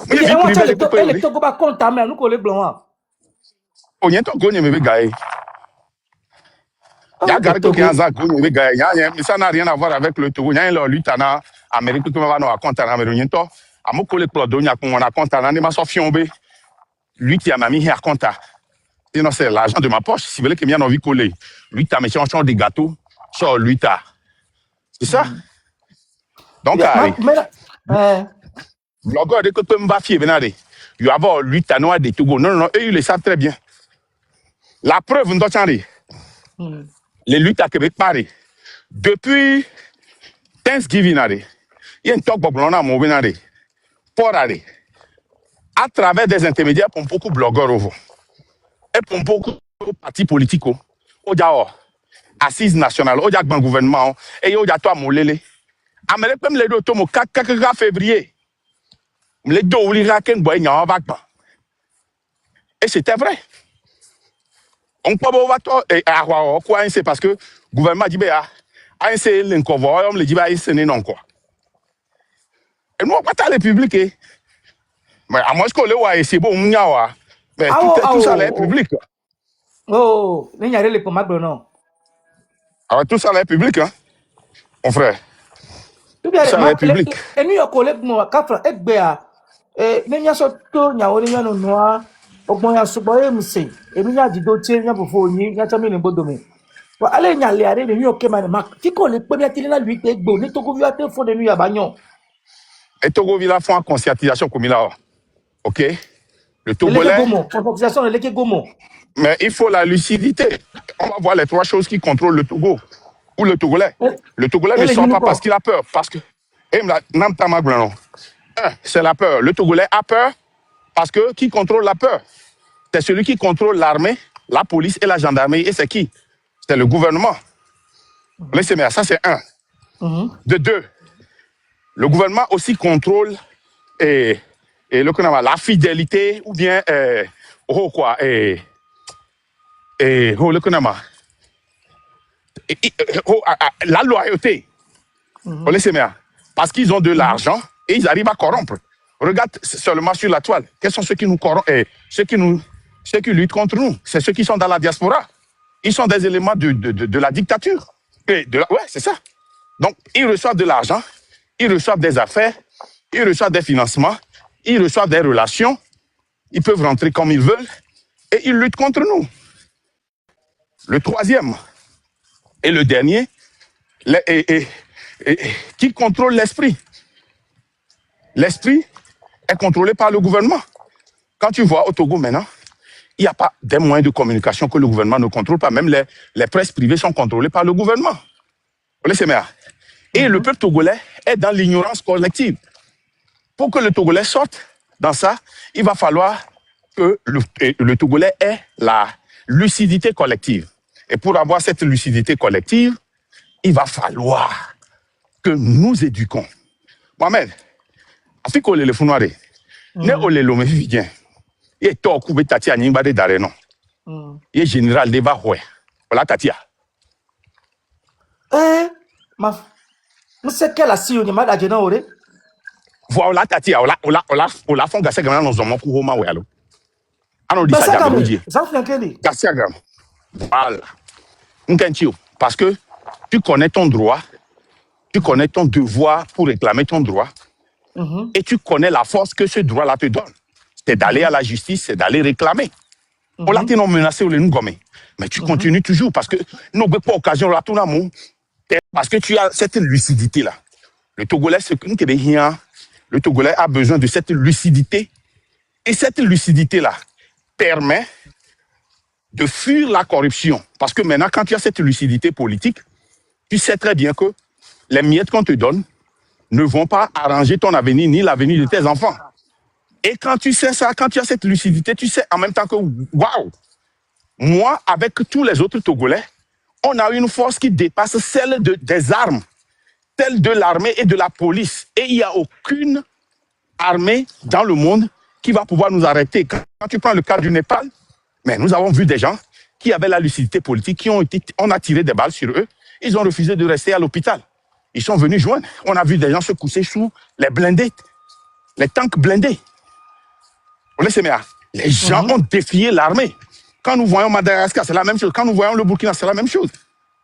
Mais il y a un Togo va compter, mais nous collons blanc. On y a un Togo, il y a un gars. Il y a un gars qui a un gars. Ça n'a rien à voir avec le Togo. Il y a une lutte en Amérique qui va nous raconter en Amérique. À mon collègue Claude, on a raconté en Amérique. Lui qui a mis à compte. Sinon, c'est l'argent de ma poche. Si vous voulez que j'ai envie de coller. Lui, tu as mis en des gâteaux. Sur lui, tu as. C'est ça? Donc, blogueur, dès que tu me fier, il y a lui, tu as noir des Togo. Non, eux, ils le savent très bien. La preuve, nous avons les luttes à Québec, pareil. Depuis Thanksgiving, il y a un talk à mon benari. Pour aller. À travers des intermédiaires pour beaucoup de blogueurs et pour beaucoup de partis politiques, il y a assise nationale, il y a un gouvernement, et il y a toi, Molele. Amérique, même les deux, 4 février, les deux, il y a un vague. Et c'était vrai. On peut voir toi, et quoi, c'est parce que le gouvernement dit, c'est l'inconvoi, on me dit, c'est non quoi. Et nous, on va aller publier. Mais à moins que le voie, c'est bon, mais tout ça est public. Oh, il y a les pommes non. Alors tout ça est public, hein, mon frère. Tout ça est public. Et nous, collègue, moi, Kafra, et Béa, et nous, y a surtout, y a un noir, au moins, y a souboyé, monsieur, et nous, y a du dossier, y a pour fournir, y a jamais le bon domaine. Allez, y a les arrêts, nous, ok, man, qui connaît le premier télé, lui, t'es beau, nous, t'as vu à tes fonds de nuit à Bagnon. Et Togo Villa font en conscientisation comme il a. Ok? Le Togolais. Mais il faut la lucidité. On va voir les 3 choses qui contrôlent le Togo. Ou le Togolais. Le Togolais ne sort pas parce qu'il a peur. Parce que. C'est la peur. Le Togolais a peur parce que qui contrôle la peur? C'est celui qui contrôle l'armée, la police et la gendarmerie. Et c'est qui? C'est le gouvernement. Laissez-moi, ça c'est 1. De 2. Le gouvernement aussi contrôle la fidélité ou bien la loyauté. Laissez-moi. Parce qu'ils ont de l'argent et ils arrivent à corrompre. Regarde seulement sur la toile. Quels sont ceux qui nous corrompent ceux qui luttent contre nous? C'est ceux qui sont dans la diaspora. Ils sont des éléments de la dictature. Ouais, c'est ça. Donc, ils reçoivent de l'argent, ils reçoivent des affaires, ils reçoivent des financements, ils reçoivent des relations, ils peuvent rentrer comme ils veulent et ils luttent contre nous. Le troisième et le dernier, qui contrôle l'esprit. L'esprit est contrôlé par le gouvernement. Quand tu vois au Togo maintenant, il n'y a pas des moyens de communication que le gouvernement ne contrôle pas. Même les presses privées sont contrôlées par le gouvernement. Vous laissez bien. Et le peuple togolais est dans l'ignorance collective. Pour que le Togolais sorte dans ça, il va falloir que le Togolais ait la lucidité collective. Et pour avoir cette lucidité collective, il va falloir que nous éduquons. Mohamed, Afrique ole le funware, ne ole lo me vivien. Et to kube tatia nyimba de dare non. Et général débat ouais. Voilà tatia. C'est quelle assis au niveau de la génération? Voilà tatia, ola fon gase gana no zomo ku homa we alo. Ano di sa jabi. Ça fait quel? Gase gana. Voilà. Parce que tu connais ton droit, tu connais ton devoir pour réclamer ton droit, et tu connais la force que ce droit-là te donne. C'est d'aller à la justice, c'est d'aller réclamer. On l'a non menacé ou les nous gommer. Mais tu continues toujours parce que nous n'avons pas occasion là tout l'amour. Parce que tu as cette lucidité-là. Le Togolais, le Togolais a besoin de cette lucidité. Et cette lucidité-là permet de fuir la corruption. Parce que maintenant, quand tu as cette lucidité politique, tu sais très bien que les miettes qu'on te donne ne vont pas arranger ton avenir ni l'avenir de tes enfants. Et quand tu sais ça, quand tu as cette lucidité, tu sais en même temps que, waouh, moi, avec tous les autres Togolais, on a une force qui dépasse celle des armes, celle de l'armée et de la police. Et il n'y a aucune armée dans le monde qui va pouvoir nous arrêter. Quand tu prends le cas du Népal, mais nous avons vu des gens qui avaient la lucidité politique, on a tiré des balles sur eux, ils ont refusé de rester à l'hôpital. Ils sont venus joindre. On a vu des gens se coucher sous les blindés, les tanks blindés. Les gens ont défié l'armée. Quand nous voyons Madagascar, c'est la même chose. Quand nous voyons le Burkina, c'est la même chose.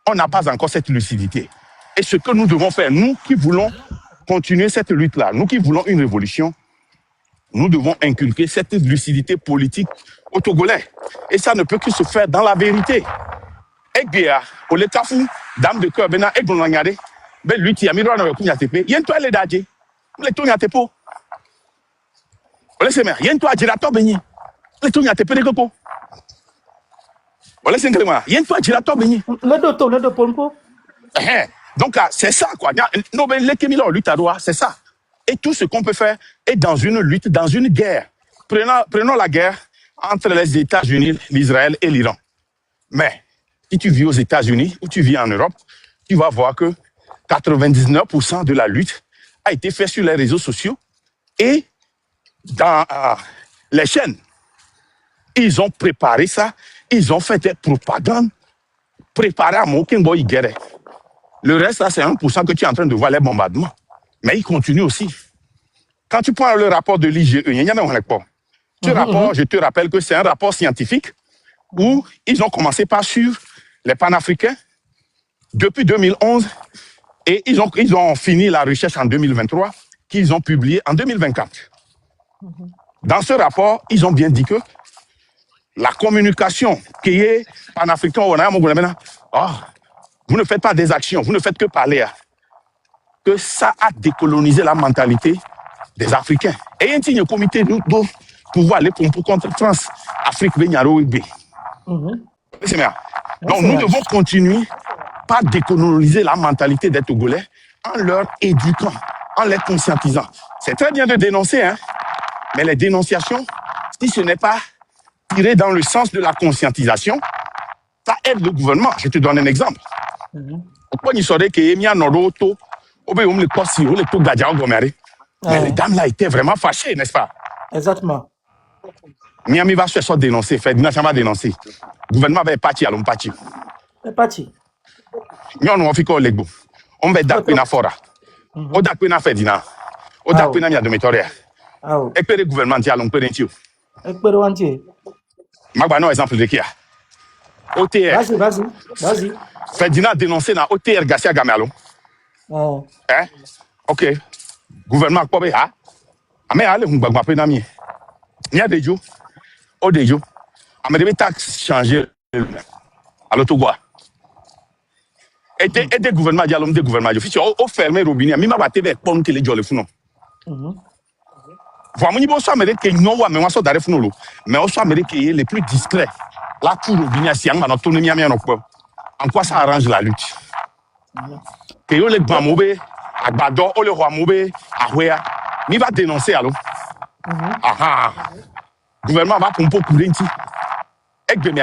On n'a pas encore cette lucidité. Et ce que nous devons faire, nous qui voulons continuer cette lutte-là, nous qui voulons une révolution, nous devons inculquer cette lucidité politique aux Togolais. Et ça ne peut que se faire dans la vérité. Et bien, au Lekafou, dame de cœur, Bena, et Gonangade, ben lui qui a mis dans le Kounyatepe, il y a un toit les dadje, les Tounyatepo. Vous laissez faire, il y a un toit Girato Beni, les Tounyatepe de Coco. Vous laissez faire, il y a un toit Girato Beni. Le deux pompo. Donc, c'est ça, quoi. Non, ben, les Kémila, lutte à droit, c'est ça. Et tout ce qu'on peut faire est dans une lutte, dans une guerre. Prenons la guerre entre les États-Unis, l'Israël et l'Iran. Mais, si tu vis aux États-Unis ou tu vis en Europe, tu vas voir que 99% de la lutte a été faite sur les réseaux sociaux et dans les chaînes. Ils ont préparé ça, ils ont fait des propagandes, préparé à Mokin Boy Guerre. Le reste, là, c'est 1% que tu es en train de voir les bombardements. Mais ils continuent aussi. Quand tu prends le rapport de l'IGE, il y en a un rapport. Ce rapport, je te rappelle que c'est un rapport scientifique où ils ont commencé par suivre les panafricains depuis 2011 et ils ont fini la recherche en 2023 qu'ils ont publié en 2024. Dans ce rapport, ils ont bien dit que la communication qui est panafricaine, vous ne faites pas des actions, vous ne faites que parler. Que ça a décolonisé la mentalité des Africains. Et il y a un comité pour pouvoir aller contre France-Afrique. Donc nous devons continuer par décoloniser la mentalité des Togolais en leur éduquant, en les conscientisant. C'est très bien de dénoncer, hein, mais les dénonciations, si ce n'est pas tiré dans le sens de la conscientisation, ça aide le gouvernement. Je te donne un exemple. Pourquoi il serait qu'il y a un auto, mais les dames là étaient vraiment fâchées, n'est-ce pas? Exactement. Miami va se dénoncer, Ferdinand va dénoncer. Le gouvernement va partir à l'Ompachi. C'est parti. Nous on fait quoi, Legbo? On va d'appeler na fora. On d'appeler na Ferdinand. On d'appeler na Miadometoria. Et puis le gouvernement dit à l'Ompachi. Et puis le entier. Je vais un exemple de qui a. OTR. Vas-y. Ferdinand a dénoncé dans OTR Garcia Gamalo. Hein? Ok. Gouvernement quoi be ha? Ame ale hungbagba pe na mi. Ni adejo. Odejo. Ame debe tax changer. Alors, Togo. Et des gouvernements, il y a l'homme des gouvernements. Il faut fermer le robinet. Mais ma TV est pas que les gens le font. Voilà, mon niveau soit américain, non, mais on soit d'arrêt fou, mais on soit américain les plus discrets. Là, tout le robinet, c'est un autonomie à en quoi ça arrange la lutte? Que yo les Bamobé, à Bador, le roi Mobé, à Ouéa, il va dénoncer alors. Ah, gouvernement va pomper pour l'enti. Et que nous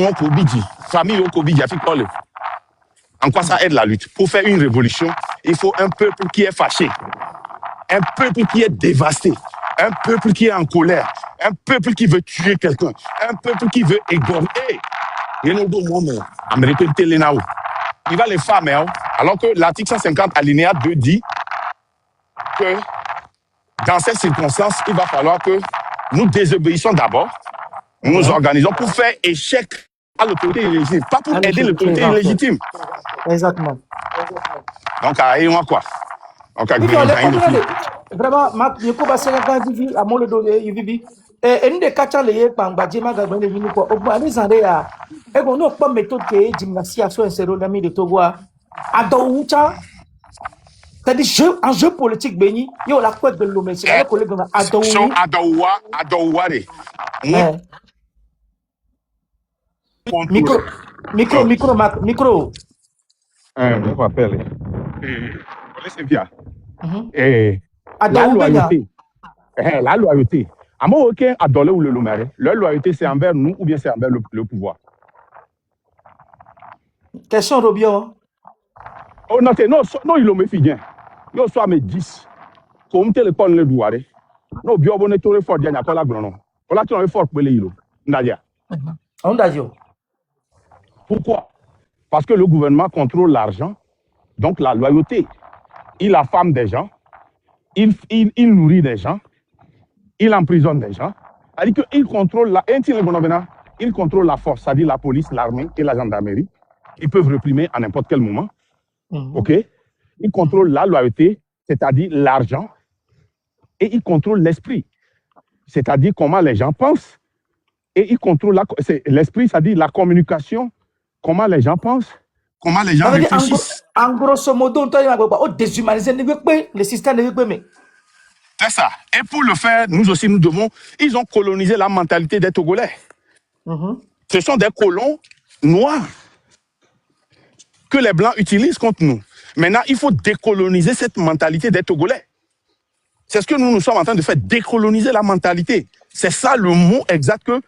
avons Bidji, famille au Bidji, a fait quoi? En quoi ça aide la lutte? Pour faire une révolution, il faut un peuple qui est fâché, un peuple qui est dévasté, un peuple qui est en colère, un peuple qui veut tuer quelqu'un, un peuple qui veut égorger. Il va les faire, alors que l'article 150 alinéa 2 dit que dans ces circonstances, il va falloir que nous désobéissons d'abord, nous nous organisons pour faire échec à l'autorité illégitime, pas pour aider l'autorité illégitime. Exactement. Donc, à quoi? Donc, vraiment, Marc, il faut passer la vie à mon dos, et nous, des quatre les Pambadji, Magabane, les Minico, au bout des années, et on n'a pas méthode qui est gymnastique sur un sérum d'ami de Togo. À Daoucha, c'est-à-dire un jeu politique béni, il y a la couette de l'homme, c'est le collègue à Daouwa. Micro. Je m'appelle. Laissez bien. La loyauté. À moi, aucun adolé ou le loméré. Leur loyauté, c'est envers nous ou bien c'est envers le pouvoir. Question Robio. Oh non, il me fait bien. Yo soit mes 10. Comme téléphone le douare. Non, bio bonnet touré fort bien à la glonon. On l'a tourné fort pour les îlots. Nadia. Pourquoi? Parce que le gouvernement contrôle l'argent, donc la loyauté. Il affame des gens, il nourrit des gens, il emprisonne des gens. C'est-à-dire qu'il contrôle il contrôle la force, c'est-à-dire la police, l'armée et la gendarmerie. Ils peuvent réprimer à n'importe quel moment. OK? Il contrôle la loyauté, c'est-à-dire l'argent, et il contrôle l'esprit, c'est-à-dire comment les gens pensent. Et il contrôle l'esprit, c'est-à-dire la communication, comment les gens pensent, comment les gens réfléchissent. En grosso modo, on a déshumanisé le système de c'est ça. Et pour le faire, nous aussi, ils ont colonisé la mentalité des Togolais. Ce sont des colons noirs que les Blancs utilisent contre nous. Maintenant, il faut décoloniser cette mentalité des Togolais. C'est ce que nous sommes en train de faire, décoloniser la mentalité. C'est ça le mot exact que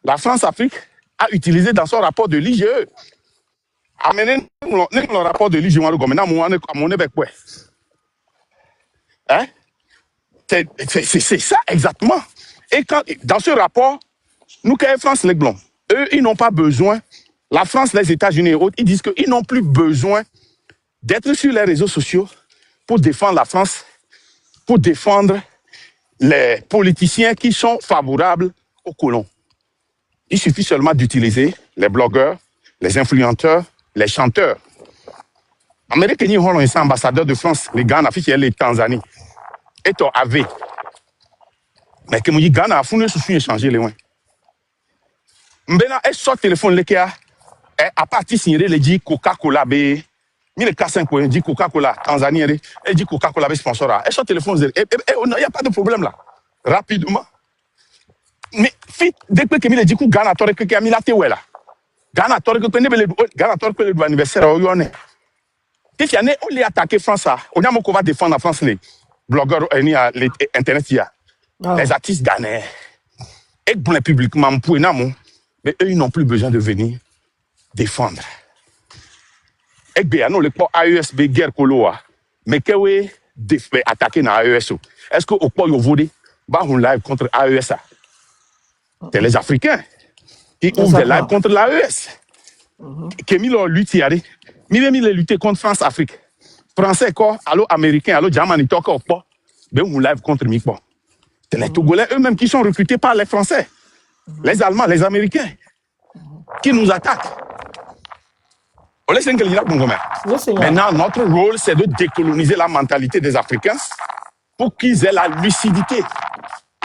la France-Afrique a utilisé dans son rapport de l'IGE. Amenez le rapport de l'IGE, hein? C'est ça exactement. Et dans ce rapport, nous, France, les Blancs, eux, ils n'ont pas besoin, la France, les États-Unis et autres, ils disent qu'ils n'ont plus besoin d'être sur les réseaux sociaux pour défendre la France, pour défendre les politiciens qui sont favorables aux colons. Il suffit seulement d'utiliser les blogueurs, les influenceurs, les chanteurs. Américains, ils sont ambassadeurs de France, les Ghana, les Tanzanie. Et toi, avec. Mais que moi, Ghana a foutu sous échanger les oins. Maintenant, elle sort téléphone, les gars, à partir signer les dit Coca-Cola, B. 1005 points, dit Coca-Cola, Tanzanie, elle dit Coca-Cola, sponsor. Elle sort téléphone, il n'y a pas de problème là. Rapidement. Mais, dès que je dis que Ghana a toré que Ghana a toré Ghana a toré que l'anniversaire, on est. Si on est attaqué France, on va défendre la France, les blogueurs, les Internet, les artistes ghanais. Et pour les publiquement, mais eux, ils n'ont plus besoin de venir défendre. Et bien, nous, le AESB, guerre Koloa, mais que oui, attaquer dans AESO. Est-ce qu'au point où vous voulez, on live contre AESA? C'est les Africains qui ouvrent des lives contre l'AES. Qui ont lutté, lutter contre France-Afrique. Français, quoi, allo Américains, allo Germany, tout encore pas. Mais on live contre Mikbo. C'est les Togolais eux-mêmes qui sont recrutés par les Français, les Allemands, les Américains, qui nous attaquent. Maintenant, notre rôle, c'est de décoloniser la mentalité des Africains pour qu'ils aient la lucidité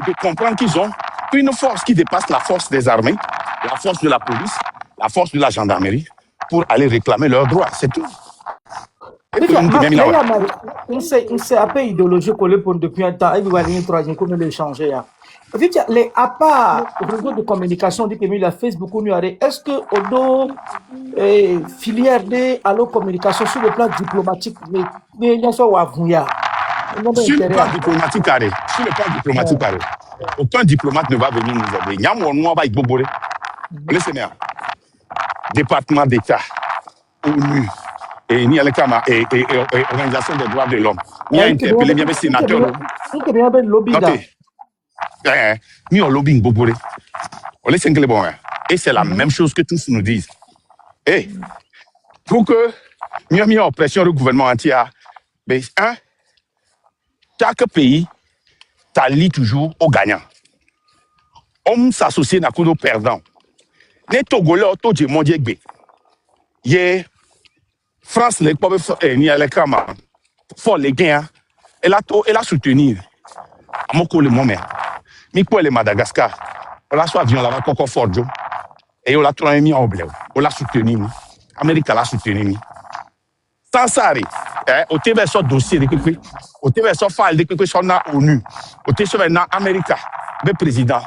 de comprendre qu'ils ont une force qui dépasse la force des armées, la force de la police, la force de la gendarmerie pour aller réclamer leurs droits, c'est tout. On s'est un peu idéologique depuis un temps, et vous voyez, troisième, comme le changer. Les à part réseau de communication, dit que la Facebook, est-ce que Odo filière de allo communication sur le plan diplomatique, mais il y a ça ou à vous sur le plan diplomatique, aucun diplomate ne va venir nous aider. Il y a un va y laissez bien. Département d'État, ONU, et ni avec et organisation des droits de l'homme. Il y a interpellé, il y avait sénateur. Ni au lobbying boboré. On laisse un bon. Et c'est la même chose que tous nous disent. Et pour que nous ayons en pression le gouvernement entier, mais chaque pays s'allie toujours aux gagnants. On s'associe à nos perdants. Les Togolais, tout le monde est bien. France, les ni à l'écran, faut les gains. Elle a soutenu. À mon collègue, mon mère. Mais pour les Madagascar, on l'a soit avion là-bas, Coco Forjo. Et on l'a mis en bleu. On l'a soutenu. L'Amérique l'a soutenu. Sans ça, au TV, sur dossier de quelque au TV, sur file de quelque chose na ONU. Au TV, sur l'Amérique, le président.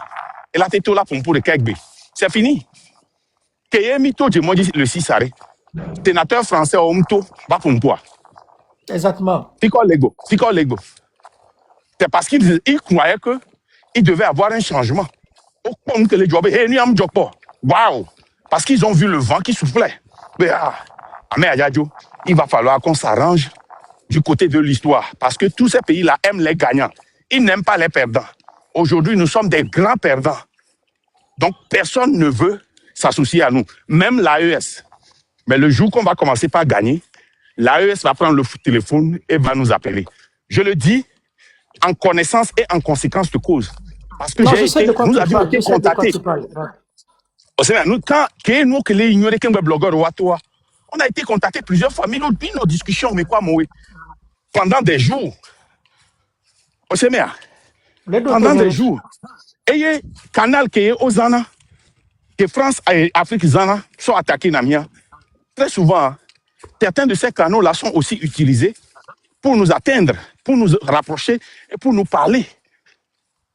Et là, t'es là pour le Kekbe. C'est fini. Keyemito, je m'en dis le 6 arrêt. Sénateur français au Mto, va pour moi. Exactement. Fico Lego. C'est parce qu'il croyait qu'il devait avoir un changement. Comme que les jobs, waouh! Parce qu'ils ont vu le vent qui soufflait. Mais il va falloir qu'on s'arrange du côté de l'histoire. Parce que tous ces pays-là aiment les gagnants. Ils n'aiment pas les perdants. Aujourd'hui, nous sommes des grands perdants. Donc, personne ne veut s'associer à nous. Même l'AES. Mais le jour qu'on va commencer par gagner, l'AES va prendre le téléphone et va nous appeler. Je le dis en connaissance et en conséquence de cause. Parce que nous avions été contactés. On a été contactés plusieurs fois, mais nos discussions, mais quoi, moi, pendant des jours. Pendant des jours. Et canal qui est aux Zana, que France et Afrique Zana sont attaqués Namia. Très souvent, certains de ces canaux-là sont aussi utilisés pour nous atteindre, pour nous rapprocher et pour nous parler.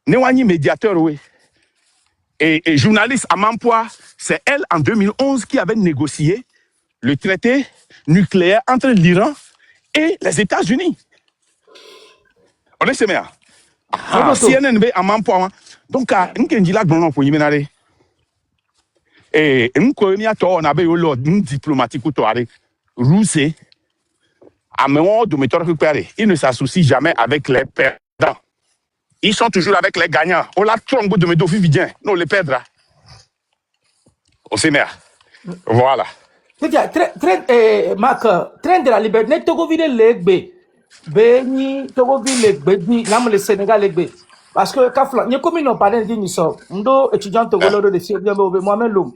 Néwani médiateur, oui. Et journaliste à Mampoa, c'est elle en 2011 qui avait négocié le traité nucléaire entre l'Iran et les États-Unis. On est sémé. CNN à Mampoa. Donc, Nkendila Gbonon pour y mener. Et on avait eu diplomatique ou russe. Ils ne s'associent jamais avec les perdants. Ils sont toujours avec les gagnants. On l'a trompé de mes deux filles, non, les perdra. On s'est mis. Voilà. Marc, train de la liberté, Togo ville legbe. Beni, Togo ville legbe, l'âme le Sénégal legbe. Parce que, Kafla, n'y a comme une parole d'une histoire. Ndo étudiant Togolais de Sierra moi-même l'homme.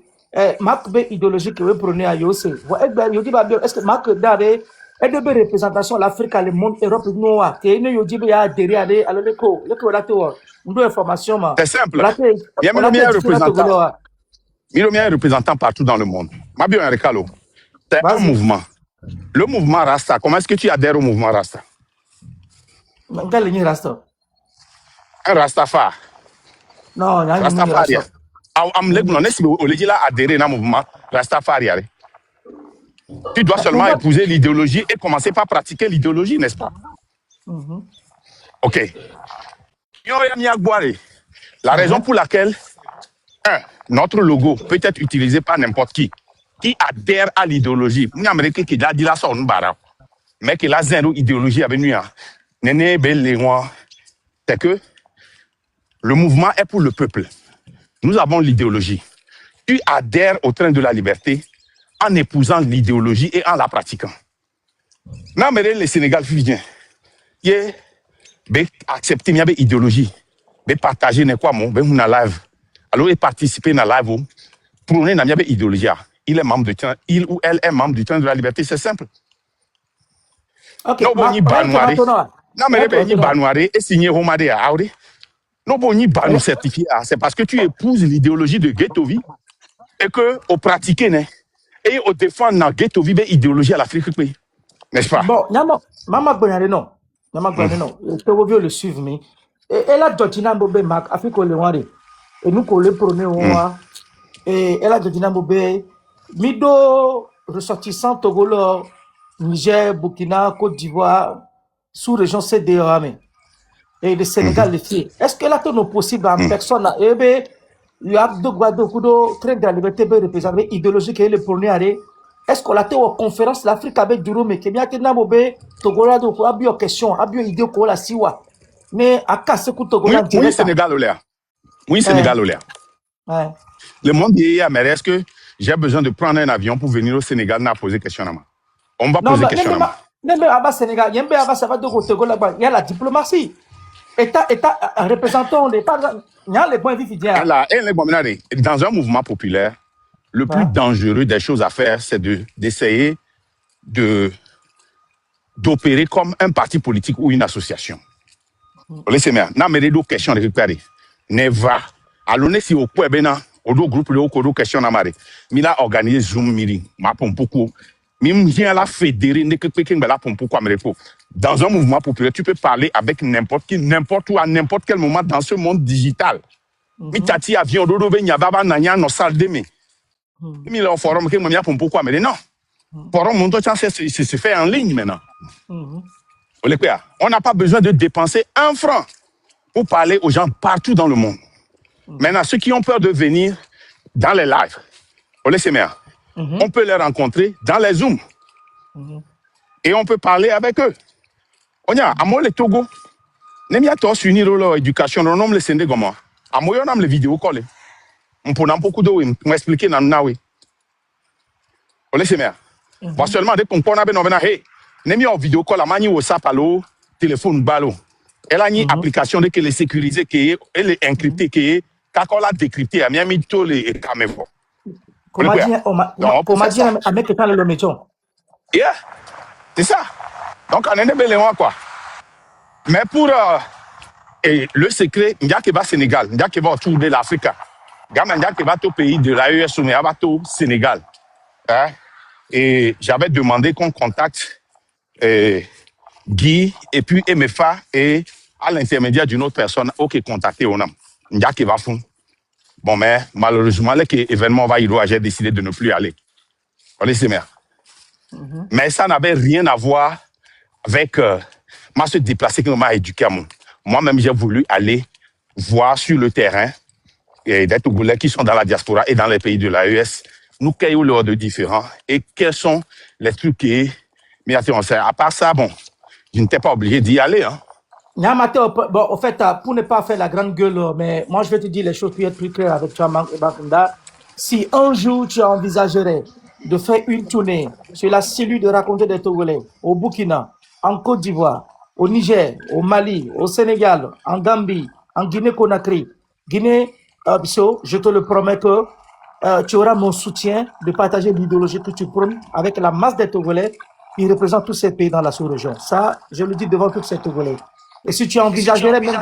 Marc B idéologique que vous prenez à Yose. Est-ce que Marc Daré est de représentation l'Afrique, le monde, Europe, Noah, qui est né au Djibé à derrière à l'éco, information. C'est simple. Il y a un représentant partout dans le monde. C'est un mouvement. Le mouvement Rasta, comment est-ce que tu adhères au mouvement Rasta? Un Rastafari. Non, il y a un Rastafari. Adhérer à un mouvement Rastafari. Tu dois seulement épouser l'idéologie et commencer par pratiquer l'idéologie, n'est-ce pas? Ok. La raison pour laquelle notre logo peut être utilisé par n'importe qui adhère à l'idéologie. Mais qui a zéro idéologie avec nous. C'est que le mouvement est pour le peuple. Nous avons l'idéologie. Tu adhères au train de la liberté en épousant l'idéologie et en la pratiquant. Non, mais le Sénégal, il accepter l'idéologie, partager quoi, live. Alors, participer à la live, prôner l'idéologie. Il ou elle est membre du train de la liberté, c'est simple. Ok, non, mais Banouari est signé Romade à Auri. Non, Boni Banou certifié, c'est parce que tu épouses l'idéologie de Ghettovi et que au pratiquer, et au défendre la ghetto vibe idéologie à l'Afrique, n'est-ce pas? Bon, Maman Boyane, non. Maman Boyane, non. Je veux le suivre, mais. Et là, Georgina Mbobé, Mac, Afrique, le Wari. Et nous, qu'on le prenait au roi. Et là, Georgina Mbobé, Mido, ressortissant Togolo, Niger, Burkina, Côte d'Ivoire, sous-région CDAM. Et le Sénégal, les filles. Est-ce que là, tout est possible en personne? Eh bien, il y a deux Guado, Kudo, train de la liberté, représenté idéologique et le premier. Est-ce qu'on a été aux conférences l'Afrique avec Duro, mais qu'il y a que Namobe, Togolado, a bien question, a bien idée qu'on la siwa. Mais à cas, c'est que Togolado. Oui, Sénégal, au l'air. Oui, Sénégal, au l'air. Le monde dit, mais est-ce que j'ai besoin de prendre un avion pour venir au Sénégal, n'a posé question à moi? On va poser question à moi. Non, mais à Sénégal, il y a ça va de Togo là-bas. Il y a la diplomatie. État représentant les pas. Il y a les points vifs. Dans un mouvement populaire, le plus dangereux des choses à faire, c'est d'essayer d'opérer comme un parti politique ou une association. Laissez-moi, n'a mais deux questions de récupérer. Ne va. Alors, si au point bena, au deux groupes, le deux questions à marrer. Mila organisé Zoom meeting, ma pompe beaucoup. Même vient la fédérer, ne que la pompe pourquoi me répond. Dans un mouvement populaire, tu peux parler avec n'importe qui, n'importe où, à n'importe quel moment dans ce monde digital. Mi tati avion dodo be nyababa nanya no salle de me. Mi le forum que moi pompe pourquoi mais non. Forum mon temps c'est fait en ligne maintenant. On n'a pas besoin de dépenser un franc pour parler aux gens partout dans le monde. Maintenant, ceux qui ont peur de venir dans les lives, on peut les rencontrer dans les Zooms. Et on peut parler avec eux. On y a, à moi, le Togo, n'aime pas tous unir l'éducation, on nomme le Sénégal comme moi. À moi, on a les vidéos collées. On peut beaucoup de choses, on expliquer dans le nawe. On laisse bien. Bon, seulement, dès qu'on a besoin, hey, n'aime pas vidéo call, à mani WhatsApp, allo, téléphone, balo. Elle a une application de qu'elle est sécurisée, qu'elle est encryptée, quand on l'a décryptée, elle a mis tous les caméras. Comment dire, on m'a dit à mettre dans le métier. Yeah, c'est ça. Donc, on est des belles quoi. Mais pour le secret, il y a qui va au Sénégal, il y a qui va autour de l'Afrique. Il y a qui va au pays de l'AES, mais il va au Sénégal. Hein? Et j'avais demandé qu'on contacte Guy et puis MFA et à l'intermédiaire d'une autre personne, ok, contacter Onam. Il y a qui va fond. Bon, mais malheureusement, l'événement va y aller, j'ai décidé de ne plus aller. On laisse bien. Mais ça n'avait rien à voir avec moi se déplacer que m'a éduqué à moi. Moi-même, j'ai voulu aller voir sur le terrain des Togolais qui sont dans la diaspora et dans les pays de l'AES, nous qu'est-ce leur de différents et quels sont les trucs qui... Mais à part ça, bon, je n'étais pas obligé d'y aller. Hein. Bon, en fait, pour ne pas faire la grande gueule, mais moi, je vais te dire les choses pour être plus clair avec toi, Bakunda. Si un jour, tu envisagerais de faire une tournée sur la cellule de raconter des Togolais au Burkina, en Côte d'Ivoire, au Niger, au Mali, au Sénégal, en Gambie, en Guinée-Conakry, je te le promets que tu auras mon soutien de partager l'idéologie que tu prônes avec la masse des Togolais qui représentent tous ces pays dans la sous-région. Ça, je le dis devant tous ces Togolais. Et si tu envisagerais même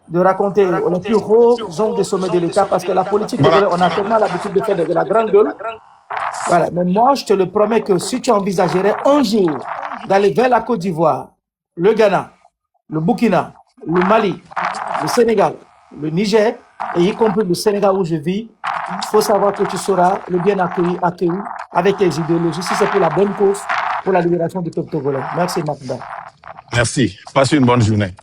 de raconter les plus hauts zones des sommets de l'État, parce que la politique, on a tellement l'habitude de faire de la grande gueule. Voilà. Mais moi, je te le promets que si tu envisagerais un jour d'aller vers la Côte d'Ivoire, le Ghana, le Burkina, le Mali, le Sénégal, le Niger, et y compris le Sénégal où je vis, il faut savoir que tu seras le bien accueilli avec tes idéologies, si c'est pour la bonne cause, pour la libération du peuple togolais. Merci, Makunda. Merci. Passez une bonne journée.